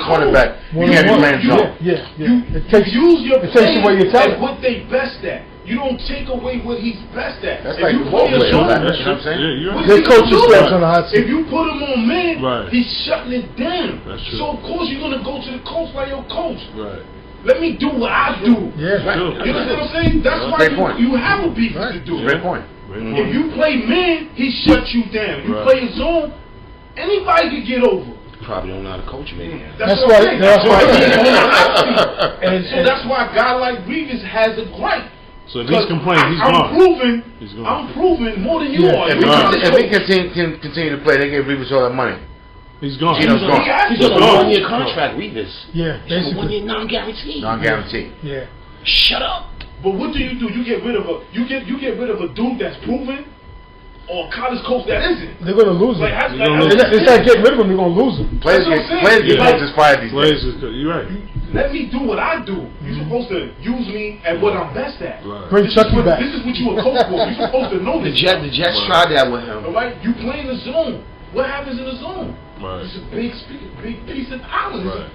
cornerback, you can't be playing zone. It takes away your talent. What they best at. You don't take away what he's best at. That's like the ball player. That's what I'm saying. The coach is on the hot seat. If you put him on man, he's shutting it down. That's true. So of course you're gonna go to the coach like your coach. Right. Let me do what I do. Yeah. You know what I'm saying? That's why you have a beef to do. Great point. If you play man, he shuts you down. If you play his zone, anybody can get over. Probably don't know how to coach me. That's why. So that's why a guy like Revis has a gripe. So if he's complaining, he's gone. I'm proving more than you are. If he can continue to play, they give Revis all that money. He's gone. He's gone. He's on a 1-year contract, Revis. Yeah, basically. He's on a 1-year non-guarantee. Non-guarantee. Yeah. Shut up. But what do? You get rid of a dude that's proven, or a college coach that isn't. They're gonna lose him. It's not getting rid of him. They're gonna lose him. Players get coaches fired these days. You're right. Let me do what I do. You're supposed to use me at what I'm best at. Right. Bring Chucky back. This is what you a coach for. You're supposed to know this. The Jets tried that with him. All right, you play in the zone. What happens in the zone? Right. It's a big piece of the island. Right.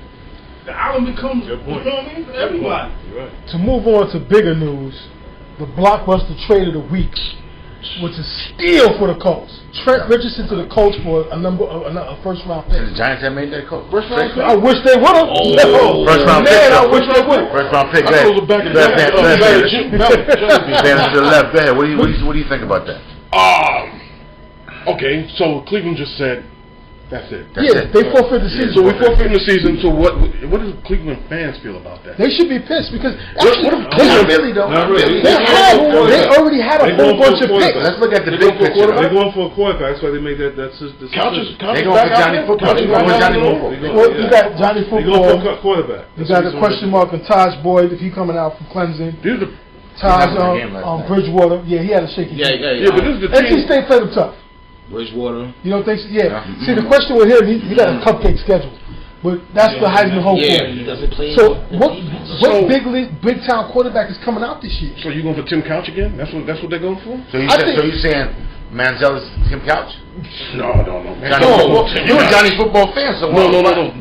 The island becomes, you know what I mean, for everybody. Right. To move on to bigger news, the blockbuster trade of the week. was a steal for the Colts. Trent Richardson to the Colts for a first round pick. The Giants have made that call. First round pick. I wish they would have. First round pick. I wish they would. First round pick. I was back in the left. Go ahead. What do you think about that? Okay, so Cleveland just said that's it. They forfeit the season. So we forfeit the season. So what do Cleveland fans feel about that? They should be pissed because Not really though. They already had a whole bunch of picks. Let's look at the big picture. They're going for a quarterback. That's why they made that. That's the Couches. They going for Johnny Football. Well, you got Johnny They Football. going for quarterback. You got a question mark on Taj Boyd if he coming out from Clemson. Taj Bridgewater. Yeah, he had a shaky. Yeah, but this is the NC team. State played him tough. Bridgewater. You don't think so? Yeah. See, the question with him, he got a cupcake schedule. But that's the Heisman hope for him. He doesn't play. So what big time quarterback is coming out this year? So you going for Tim Couch again? That's what they're going for? So you saying Manziel is Tim Couch? No. You're a Johnny Football fan, so no.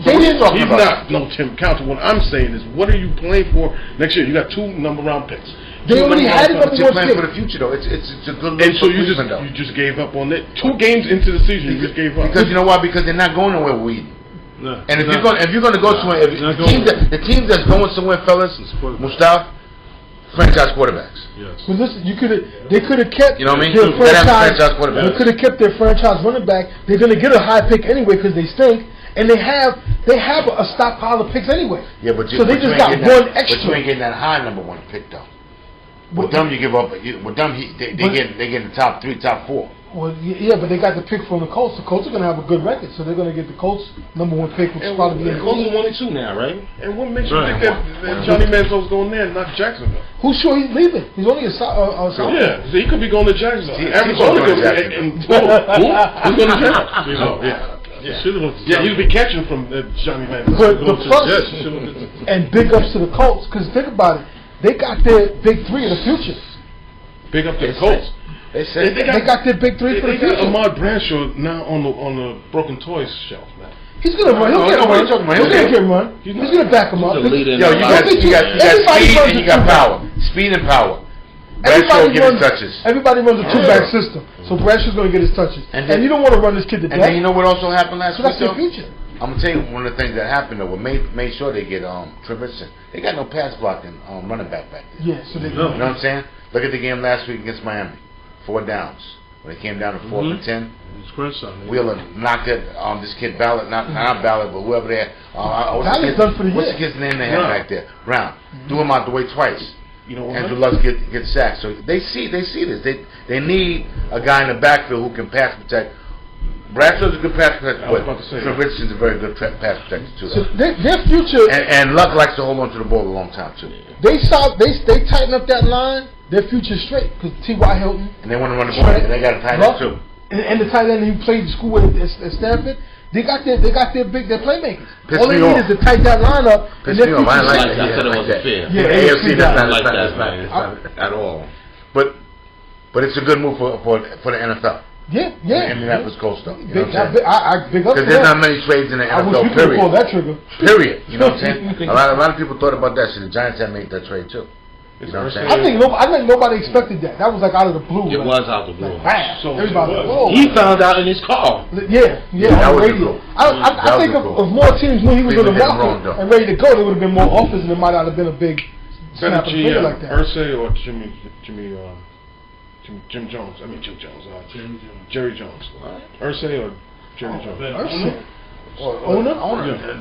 He's not no Tim Couch. What I'm saying is, what are you playing for next year? You got 2 number round picks. They already had it number one plan pick for the future, though. It's a good look. And so you just gave up on it. 2 games into the season, you just gave up. Because you know why? Because they're not going nowhere with Weeden. No, and if you're going to go somewhere, the teams that's going somewhere, fellas, Mustafa, franchise quarterbacks. Yes. Well, listen, they could have kept. You know what I mean? Their franchise quarterback. They could have kept their franchise running back. They're going to get a high pick anyway because they stink. And they have a stockpile of picks anyway. Yeah, but they just got one extra. But you ain't getting that high number 1 pick though. With them, you give up. With them, they get the top 3, top 4. Well, yeah, but they got the pick from the Colts. The Colts are going to have a good record, so they're going to get the Colts number 1 pick, which is probably the Colts are 1-2 now, right? And what makes you think that Johnny Manziel's going there, and not Jacksonville? Who's sure he's leaving? He's only a South. Yeah, so he could be going to Jacksonville. Arizona going to Jacksonville. Who's going to Jacksonville? Yeah, he'll be catching from Johnny Manziel. But the first, and big ups to the Colts, because think about it. They got their big 3 of the future. Big up to the Colts. They got their big 3 for the future. They got Ahmad Bradshaw now on the broken toys shelf, man. He's gonna run. He'll get run. He's gonna back him up. Yo, you got speed and you got power. Speed and power. Bradshaw get his touches. Everybody runs a 2-back system, so Bradshaw's gonna get his touches. And you don't want to run this kid to death. And then you know what also happened last week? That's their future. I'm gonna tell you one of the things that happened though. Made sure they get Trent Richardson. They got no pass blocking running back there. Yeah, so they know what I'm saying? Look at the game last week against Miami. 4 downs. When they came down to 4th and 10. Wheeler knocked it. This kid Ballard, not Ballard, but whoever they had. Ballard's done for the year. What's the kid's name they had back there? Brown. Threw him out the way twice. You know, Andrew Luck gets sacked. So they see this. They need a guy in the backfield who can pass protect. Bradshaw's a good pass protector, but Trent Richardson's a very good pass protector too. So their future and Luck likes to hold on to the ball a long time too. They tighten up that line. Their future's straight because T.Y. Hilton. And they want to run the ball. And they got a tight end too. And the tight end who played school with at Stanford. They got their playmakers. All they need is to tighten that line up. Piss me off. I like that. I said it wasn't fair. Yeah, AFC that's not at all. But it's a good move for the NFL. Yeah. Indianapolis Colts stuff. You know what I'm saying? I big up. Because there's not many trades in the NFL. I wish we could pull that trigger. Period. You know what I'm saying? A lot of people thought about that. So the Giants had made that trade too. You know what I'm saying? I think nobody expected that. That was like out of the blue. It was out of the blue. Bam! So everybody was like, whoa. He found out in his car. Yeah, on the radio. I think if more teams knew he was on the roster and ready to go, there would have been more offers, and it might not have been a big snap of the finger like that. Irsay or Jim Jones. I mean Jim Jones. Jerry Jones. Irsay or Jerry Jones. Irsay. Owner.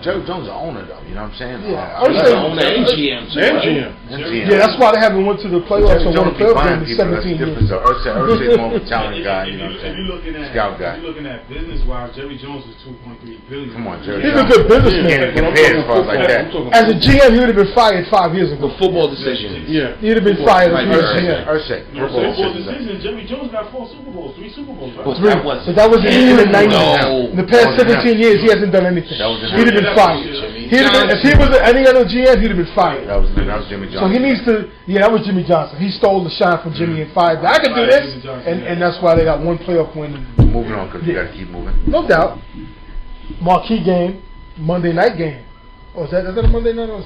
Jerry Jones is an owner though. You know what I'm saying? Yeah, owner and GM. Yeah, that's why they haven't went to the playoffs or won a playoff game in 17 years. Irsay's more of a talent guy. You know what I'm saying? Scout guy. You're looking at business-wise, Jerry Jones is $2.3 billion. Come on, Jerry. He's a good businessman. Can't compare as far as like that. As a GM, he would have been fired 5 years ago. The football decision. Yeah. He'd have been fired as GM. Irsay. Football decision. Jerry Jones got 4 Super Bowls, 3 Super Bowls. Right? But that was in the 90s. In the past 17 years, he hasn't done anything. He'd have been fired. If he was any other GM, he'd have been fired. That was Jimmy Johnson. So he needs to. Yeah, that was Jimmy Johnson. He stole the shine from Jimmy and fired. I can do this, and that's why they got 1 playoff win. Moving on because we got to keep moving. No doubt. Marquee game, Monday night game. Oh, is that a Monday night? No,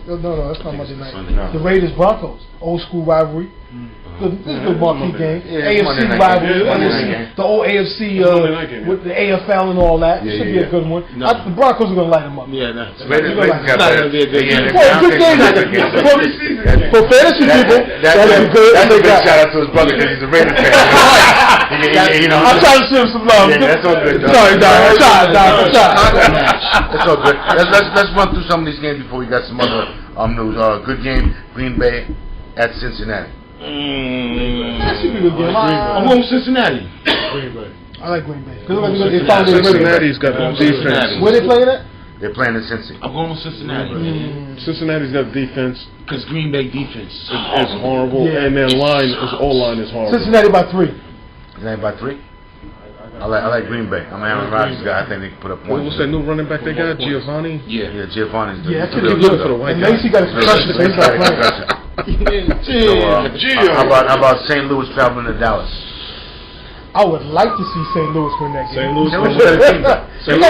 that's not Monday night. The Raiders Broncos. old school rivalry. This is a good marquee game. Yeah, AFC rivalry. Yeah, the old AFC with the AFL and all that. Should be a good one. No. The Broncos are going to light them up. Yeah, that's Raiders not going to be a good game. Good game. For fantasy people, that's good. That's a big shout out to his brother because he's a Raiders fan. You know, I'm trying to see him some love. Yeah, that's all good. Sorry, Doc. That's all good. Let's run through some of these games before we got some other news. Good game, Green Bay at Cincinnati. That should be a good game. I'm going with Cincinnati. Green Bay. I like Green Bay. Cincinnati's got the defense. Where they playing at? They're playing in Cincy. I'm going with Cincinnati. Cincinnati's got defense. Because Green Bay defense is horrible, and their line is horrible. Cincinnati by 3. Cincinnati by 3. I like Green Bay. I'm an Aaron Rodgers guy. I think they can put up points. What's that new running back they got? Giovanni? Yeah, Giovanni's Yeah, that's pretty good for the white guy. And Macy got a concussion, so he's not playing. How about St. Louis traveling to Dallas? I would like to see St. Louis win that game. St.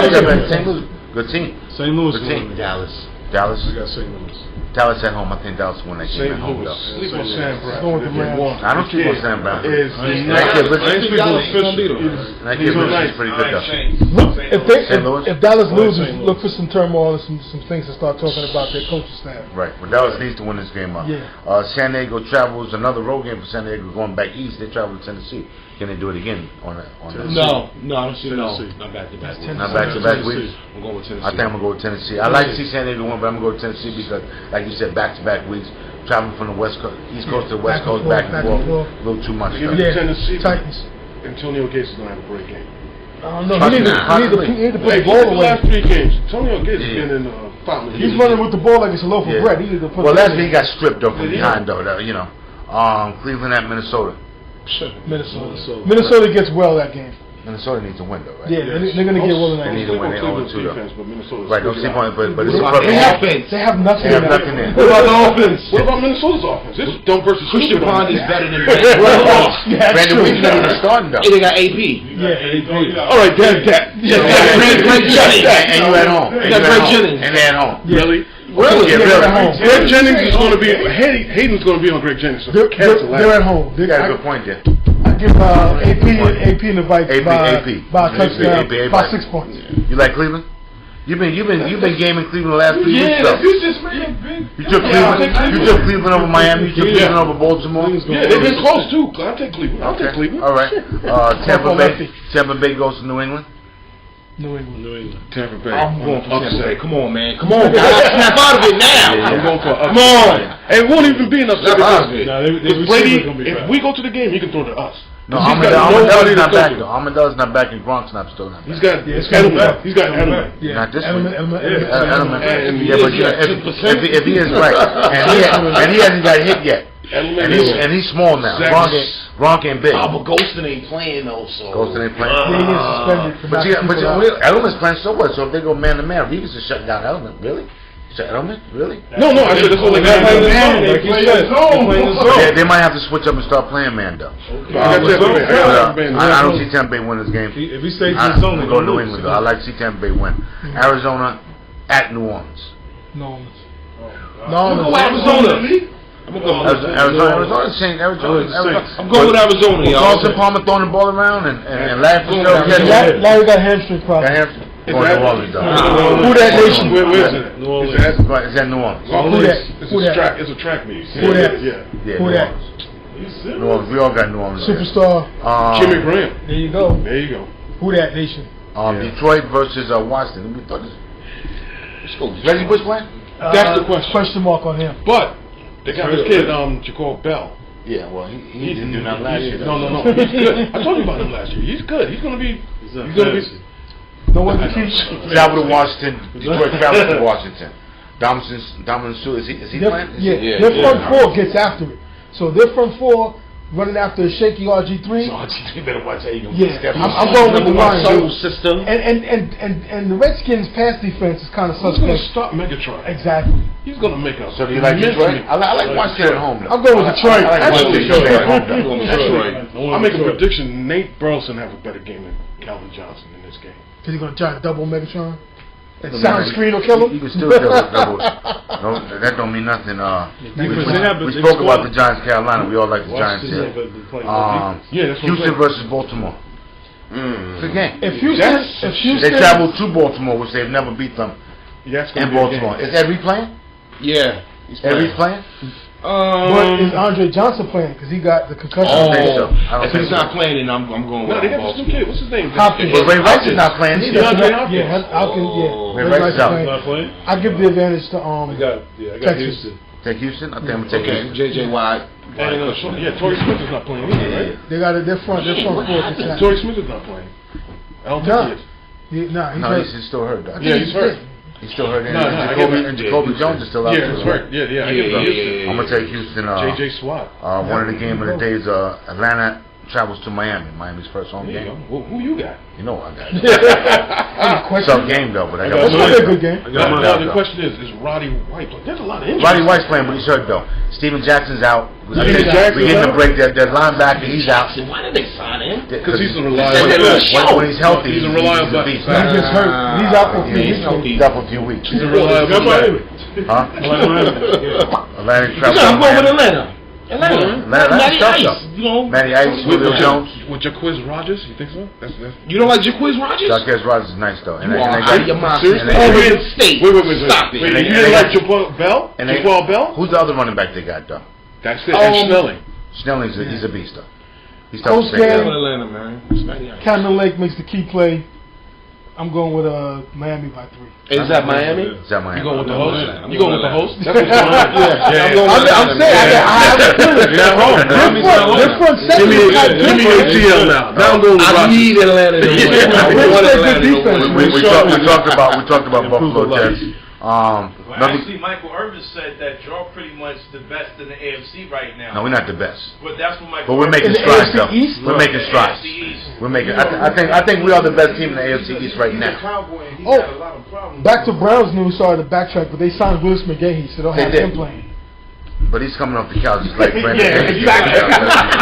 Louis, good team. St. Louis good team. Dallas. We got St. Louis. Dallas at home. I think Dallas won that game at home though. Sleep on Sam Brown. I don't sleep on Sam Brown. That kid is pretty good though. If Dallas loses, look for some turmoil and some things to start talking about their coaching staff. Right. Well, Dallas needs to win this game up. San Diego travels another road game for San Diego going back east. They travel to Tennessee. Can they do it again on that? No, I don't see Not back to back. Not back to back weeks. I'm going with Tennessee. I think I'm gonna go with Tennessee. I like to see San Diego win, but I'm gonna go with Tennessee because, like you said, back to back weeks. Traveling from the West Coast, East Coast to the West Coast, back and forth, a little too much. Tennessee. Titans. Antonio Gates is gonna have a great game. No, he need to put the ball away. The last 3 games, Antonio Gates has been in the fountain. He's running with the ball like it's a loaf of bread. He need to put. Well, last week he got stripped though from behind though. You know, Cleveland at Minnesota. Minnesota gets well that game. Minnesota needs to win though, right? Yeah, they're going to get well in that game. They need to win. They 0-2 though. Right, don't sleep on it, but it's a offense. They have nothing. They have nothing there. What about the offense? What about Minnesota's offense? This is dumb versus Christian Pond is better than Brandon Weed's not even starting though. They got AP. Yeah. All right, that. Greg Jennings. And you at home. You got Greg Jennings. And they at home. Really? Yeah, really. Greg Jennings is going to be. Hayden's going to be on Greg Jennings. So they're at home. You got a good point there. I give AP and the Vikings by a touchdown, by 6 points. You like Cleveland? You've been gaming Cleveland the last 3 weeks though. You took Cleveland over Miami. You took Cleveland over Baltimore. Yeah, they've been close too. I'll take Cleveland. All right. Tampa Bay goes to New England. New England. Tampa Bay. I'm going for Tampa Bay. Come on, man. Come on, guys. Snap out of it now. I'm going for Come on. It won't even be enough. Snap out of it. Brady, if we go to the game, he can throw to us. No, Amendolla's not back though. Amendolla's not back, and Gronk's still not back. He's got Edelman. He's got Edelman. Not this week. Edelman. Yeah, but if he is right, and he hasn't got hit yet. And he's small now. Gronk ain't big. But Ghostin ain't playing though, so. Ghostin ain't playing. Yeah, he is suspended. But Edelman's playing so well. So if they go man to man, Reeves is shutting down Edelman. Really? Edelman? Really? No. I said that's what they got. They might have to switch up and start playing man though. I don't see Tampa Bay win this game. If he stays in the zone, I'm going to New England though. I like to see Tampa Bay win. Arizona at New Orleans. Arizona. Arizona's saying Arizona. I'm going with Arizona, y'all. Carlson Palmer throwing the ball around and laughing. Larry got a hamstring problem. Who that nation? Where is it? New Orleans. Is that New Orleans? It's a track meet. Who that? Yeah, New Orleans. New Orleans. We all got New Orleans. Superstar. Jimmy Graham. There you go. Who that nation? Detroit versus Washington. We thought this. Let's go. Reggie Bush playing? That's the question. Question mark on him. But they got this kid, Jacob Bell. Yeah, well, he didn't do nothing last year. No. He's good. I told you about him last year. He's good. He's going to be. No one to teach. Travel to Washington. Detroit travel to Washington. Dominic Sue, is he playing? Yeah, their front four gets after it. So their front four running after a shaky RG3. RG3 better watch how you gonna step. I'm going with the line. System. And the Redskins' pass defense is kind of suspect. He's going to stop Megatron. Exactly. He's going to make us. So do you like Detroit? I like Washington at home. I'm going with Detroit. I like Washington at home. I'll make a prediction. Nate Burleson have a better game than Calvin Johnson in this game. Because he's going to try to double Megatron? Sound screen will kill him. You can still kill him. No, that don't mean nothing. We spoke about the Giants, Carolina. We all like the Giants here. Houston versus Baltimore. It's a game. If Houston, they travel to Baltimore, which they've never beat them in Baltimore. Is Ed Reed playing? Yeah, he's playing. Ed Reed playing? But is Andre Johnson playing? Because he got the concussion. I don't think so. If he's not playing, then I'm going with they got this new kid. What's his name? Hopkins. But Ray Rice is not playing either. Yeah, Hopkins. Yeah, Ray Rice is out. I give the advantage to I got Texas. Houston. Take Houston? I think I'm going to take Houston. J.J. Watt. Torrey Smith is not playing either, right? They got it. Their front four. Torrey Smith is not playing. I don't think he is. He's still hurt. Yeah, he's hurt. He's still hurt. And Jacoby Jones is still out. Yeah, he's hurt. Yeah. I'm going to take Houston. J.J. Swat. One of the game of the days, Atlanta travels to Miami. Miami's first home game. Who you got? You know I got it. Some game though, but I got a good game. Now the question is Roddy White playing? There's a lot of injuries. Roddy White's playing, but he's hurt though. Steven Jackson's out. We getting a break. Their linebacker, he's out. Why did they sign him? Because he's a reliable. When he's healthy, he's a reliable back. He's just hurt. He's out for a few weeks. He's out for a few weeks. He's a reliable back. Huh? Atlantic travel. I'm going with Atlanta. Matty Ice, Matty Ice, Julio Jones. With Jaquiz Rogers, you think so? That's you don't like Jaquiz Rogers? Jaquiz Rogers is nice though. You are out of your mind. Seriously? Wait. Stop it. You didn't like Jaquan Bell? Who's the other running back they got though? That's it. And Snelling. Snelling's he's a beast though. He's tough to say. Atlanta, man. Camden Lake makes the key play. I'm going with Miami by 3. Is that Miami? Is that Miami? You going with the host? You going with the host? That's what I'm saying I have a feeling. Their front seven is not good. Give me ATL now. Now I'm going with I need Atlanta to win. We talked about Buffalo Jets. Actually, Michael Irvin said that y'all pretty much the best in the AFC right now. No, we're not the best. But that's what Michael. But we're making strides, though. We're making strides. East. We're making. I think we are the best team in the AFC East right now. Back to Browns news. Sorry to backtrack, but they signed Willis McGahee, so they'll have him playing. But he's coming off the couch just like Brandon. exactly.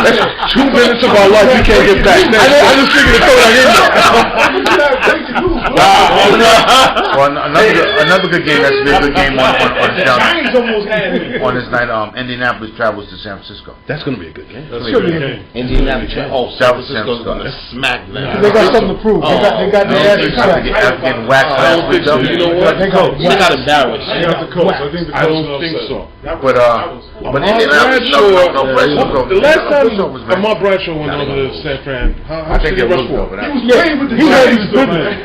That's 2 minutes of our life we can't get back. I just figured to throw that in there. Well, another good game. That's a good game on this night. Indianapolis travels to San Francisco. That's going to be a good game. Indianapolis. San Francisco's going to smack them. They got something to prove. They got their asses cracked. After getting waxed last week, though. You know what? They got embarrassed. I don't think so. But Indianapolis, the last time Ahmad Bradshaw went over to San Fran, I think it was over. He had his business.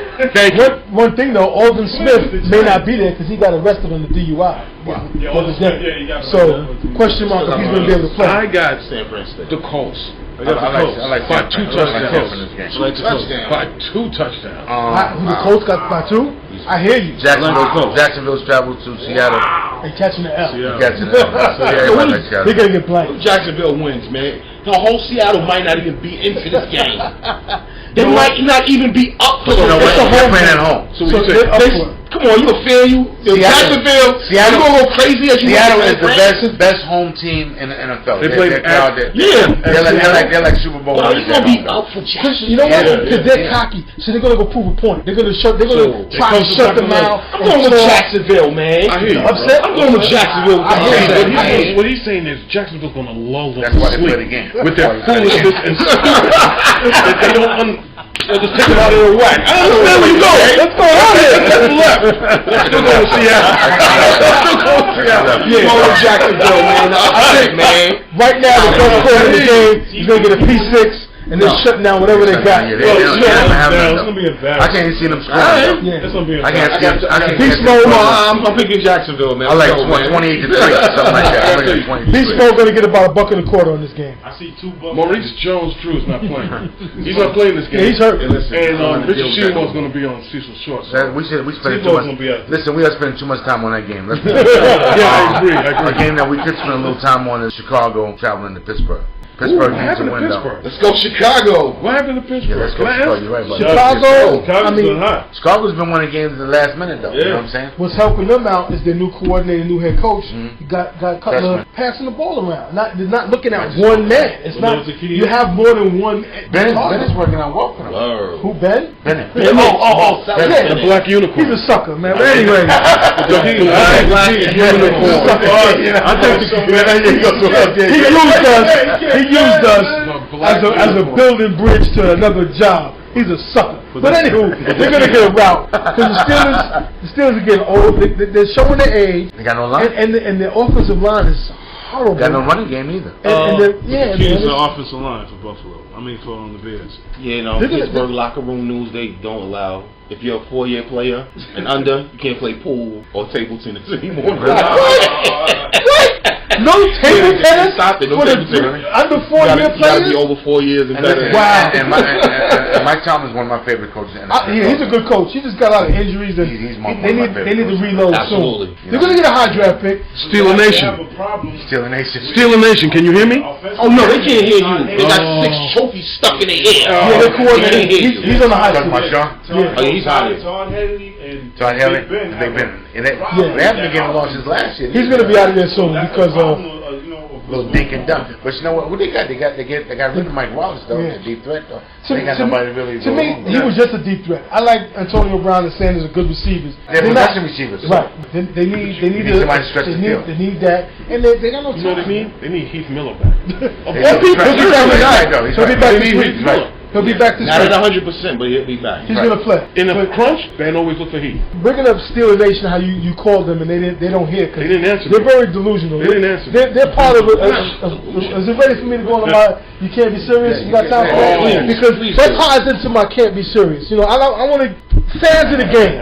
One thing though, Alden Smith may not be there because he got arrested on the DUI. So question mark if he's going to be able to play. I got the Colts. I like by 2 touchdowns. By 2 touchdowns. The Colts got by 2? I hear you. Jacksonville's traveled to Seattle. And catching the L. Catching the L. They're going to get blanked. Jacksonville wins, man. The whole Seattle might not even be into this game. They might not even be up for the whole playing at home. So come on, you a fan? Jacksonville, you gonna go crazy as you Seattle is the best home team in the NFL. They play they're like Super Bowl. Well, you gonna be up for Jacksonville? You know what? Because they're cocky, so they're gonna go prove a point. They're gonna try to shut them out. I'm going with Jacksonville, man. I hear you. Upset? I'm going with Jacksonville. What he's saying is Jacksonville's gonna lull them to sleep the game. With their foolishness and that they don't. They'll just take them out of their whack. I understand where you go. Let's go out here. Let's left. Let's go to Seattle. Yeah, go to Jacksonville, man. Man. Right now, the first quarter of the game, he's gonna get a P6. And they're shutting down whatever they got. It's gonna be embarrassing. I can't see them scoring. It's gonna be I can't see them. Beast Mode. I'm picking Jacksonville, man. I like 28-3, something like that. Beast Mode gonna get about $1.25 on this game. I see 2 bucks. Maurice Jones-Drew is not playing. He's not playing this game. Yeah, he's hurt. And Richard Seymour's gonna be on Cecil Short. We spend too much. Listen, we are spending too much time on that game. Yeah, I agree. A game that we could spend a little time on is Chicago traveling to Pittsburgh. Pittsburgh What needs happened to to win, Pittsburgh? Let's go Chicago. What happened to Pittsburgh? Yeah, let's go Chicago. You're right, buddy. Chicago, Chicago's been hot. Chicago's been winning games in the last minute, though. You know what I'm saying? what's helping them out is their new coordinator, new head coach. You got Cutler Freshman. passing the ball around. They're not looking at one man. It's Well, not. there's a key. You have more than one. Bennett's working out well for them. Who, Ben? Bennett. Yeah, The black unicorn. He's a sucker, man. But anyway, he used us as a building bridge to another job. He's a sucker. But anywho, they're gonna get a route because the Steelers are getting old. They're showing their age. They got no line. And their offensive line is horrible. Got no running game either. The key is the offensive line for Buffalo. I mean, for the Bears. Yeah, no, Pittsburgh locker room news, they don't allow. If you're a 4-year player and under, you can't play pool or table tennis anymore. No table tennis? Stop it. No table tennis. Under 4-year You gotta players? be over 4 years and better. Wow. And Mike Tomlin's one of my favorite coaches in the NFL. Yeah, he's a good coach. He just got a lot of injuries. And He's they need to reload Absolutely. soon. They're going to get a high draft pick. Steeler Nation. Steeler Nation. Steeler Nation, can you hear me? Oh no, they can't hear you. They got 6 trophies stuck in their head. Yeah, they're coordinating. He's on the high Talking school. about Sean? Yeah. Oh, yeah, he's hot. Todd Haley and Todd Haley. Big Ben. They've been. They haven't been getting along since last year. He's going to be out of there soon because little dink and dump. But you know what? What they got? They got rid of Mike Wallace though. Yeah. The deep threat though. They got nobody really. To me, he was just a deep threat. I like Antonio Brown and Sanders are good receivers. They're possession receivers. Right. They need somebody to stretch the field. They need that, and they got no time. You know what I mean? They need Heath Miller back. He'll be back this week. He'll be back this Not week. at 100%, but he'll be back. He's going to play. In a crunch, Ben always look for Heath. Bringing up Steeler Nation, how you called them and they don't hear. They didn't answer. They're very delusional. They didn't answer. They're part of it. Is it ready for me to go on my You Can't Be Serious? You got time for that? please, Because please that do. ties into my Can't Be Serious. You know, I want to fans of the game.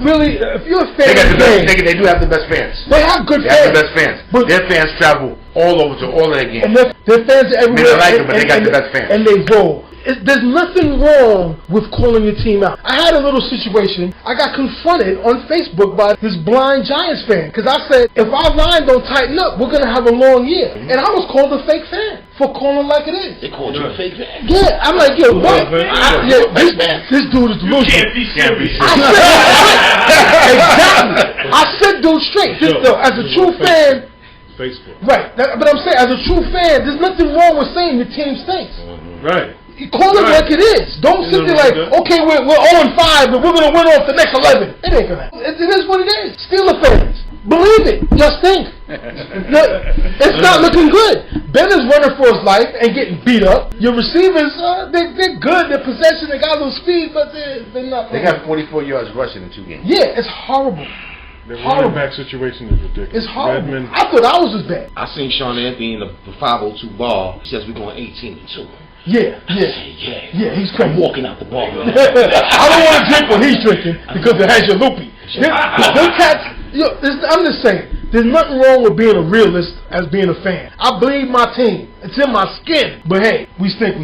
Really, if you're a fan of the game, They do have the best fans. they have good They have fans. the best fans. But- Their fans travel all over to all of their games. And they're fans everywhere. They like them, but they got the best fans. And they roll. There's nothing wrong with calling your team out. I had a little situation. I got confronted on Facebook by this blind Giants fan because I said, if our line don't tighten up, we're going to have a long year. And I was called a fake fan for calling like it is. They called you a fake fan. Yeah, I'm like, yo, what? This dude is delusional. Can't be Exactly. I said, dude, straight. As a true fan, Facebook. right. But I'm saying, as a true fan, there's nothing wrong with saying your team stinks. Right. You call it like it is. Don't sit there like, okay, we're 0-5, but we're going to win off the next 11. It ain't going to happen. It is what it is. Steeler fans, believe it. Just think. It's not looking good. Ben is running for his life and getting beat up. Your receivers, they're good. They're possession. They got a little speed, but they're not. They got 44 yards rushing in 2 games. Yeah, it's horrible. The running back situation is ridiculous. It's horrible. Redmond. I thought I was as bad. I seen Sean Anthony in the 502 ball. He says we're going 18-2. Yeah, he's crazy. I'm walking out the ball. I don't want to drink what he's drinking because it has your loopy. Them cats, I'm just saying, there's nothing wrong with being a realist as being a fan. I believe my team. It's in my skin. But hey, we stink.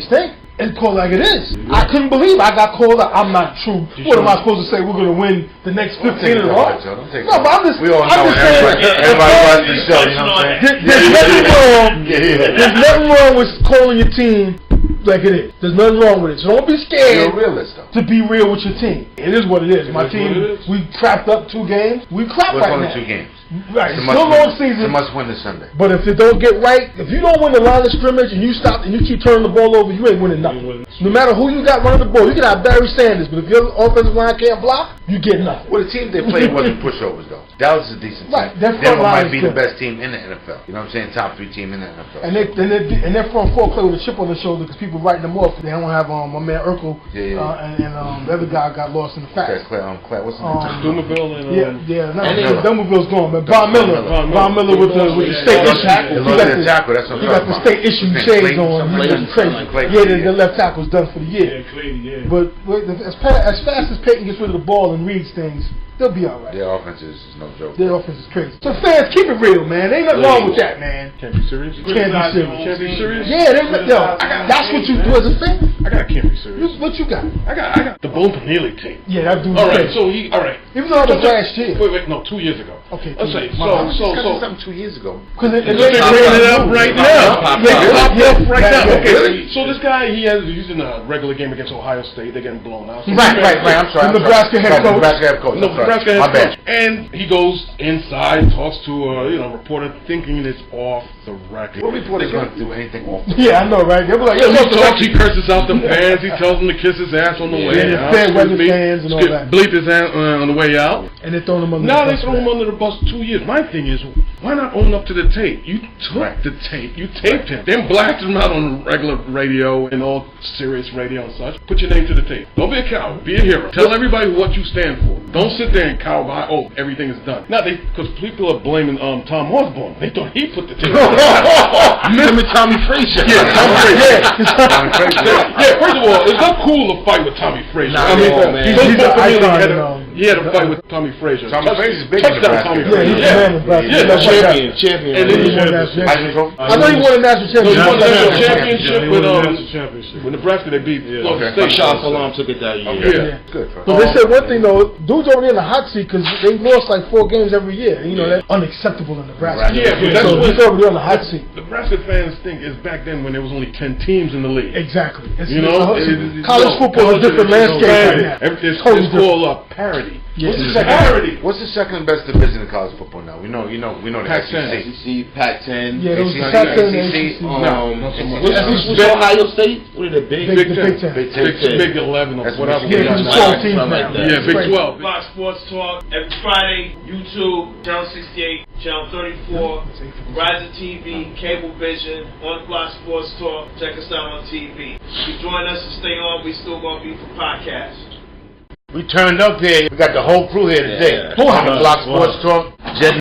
It's called like it is. I couldn't believe I got called out. I'm not true. What am I supposed to say? We're going to win the next 15 in a row? No, but I'm just saying. Everybody watches the show, you know what I'm saying? There's nothing wrong. There's nothing wrong with calling your team like it is. There's nothing wrong with it. So don't be scared You're a realist, though. to be real with your team. It is what it is. My team, we crapped up 2 games. We crap right only now. 2 games. Right. It's a Still long season. It's a must win this Sunday. But if it don't get right, if you don't win the line of scrimmage and you stop and you keep turning the ball over, you ain't winning nothing. No matter who you got running the ball, you can have Barry Sanders, but if your offensive line can't block, you get nothing. Well, the team they played wasn't pushovers, though. Dallas is a decent team. Right. Their Denver front line might is be good. the best team in the NFL. You know what I'm saying? Top 3 team in the NFL. And their front 4 play with a chip on their shoulder because people writing them off. They don't have my man Urkel and the other guy got lost in the facts. Claire, what's his name? Dumerville and Dumerville's gone, but Von Miller with the state issue. He got the state issue shades on. He's just crazy. Yeah, the left tackle's done for the year. But as fast as Peyton gets rid of the ball and reads things, they'll be all right. Their offense is no joke. Their offense is crazy. So fans, keep it real, man. Ain't nothing wrong with that, man. Can't be serious. Can't be serious. Can't be serious. Yeah, that's what you do as a fan. I can't be serious. What you got? I got the Boone Panelli tape. Yeah, that dude's All right, crazy. Even though it was last year. Wait, no, 2 years ago. Okay. Let's say, something 2 years ago. Because they're bringing it up right now. Okay, so this guy, he's in a regular game against Ohio State. They're getting blown out. Right. I'm sorry. The Nebraska head coach. Nebraska head coach. And he goes inside, talks to a reporter, thinking it's off the record. What reporter's going to do anything off the record? Yeah, I know, right? They'll be like, he curses out the fans. He tells them to kiss his ass on the way out. Fair weather fans and all that. Bleep his ass on the way out. And they're throwing him under now the bus. Now they throw him under the bus 2 years. My thing is, why not own up to the tape? You took the tape. You taped him. Then blasted him out on regular radio and all serious radio and such. Put your name to the tape. Don't be a coward. Be a hero. Tell everybody what you stand for. Don't sit there and cower by, everything is done. Now, because people are blaming Tom Osborne. They thought he put the tape. You remember Tommy Frazier? Yeah, Tommy Frazier. Yeah, first of all, it's not cool to fight with Tommy Frazier. He had a fight with Tommy Frazier. Tommy Frazier's big. Touchdown Tommy Frazier. Champion. And then he won a national championship. I know he won a national championship. He won a national championship with Nebraska. They beat Florida State. Charles Salam took it that year. Yeah. Good. But they said one thing though, dudes over there in the hot seat because they lost like 4 games every year. You know, that's unacceptable in Nebraska. Yeah, but that's what over there on the hot seat. Nebraska fans think it's back then when there was only 10 teams in the league. Exactly. College football is a different landscape. It's all parody. What's the second best division in college football now? We know the SEC, Pac-10. Yeah, those Pac-10, ACC. What's Ohio State? What are the Big Ten? Big 11 or whatever. Yeah, Big 12. Fox Sports Talk every Friday. YouTube, Channel 68, Channel 34, Verizon TV, Cablevision, on Block Sports Talk. Check us out on TV. If you join us and stay on, we still gonna be for podcasts. We turned up here. We got the whole crew here today. Wow. Block Sports Talk.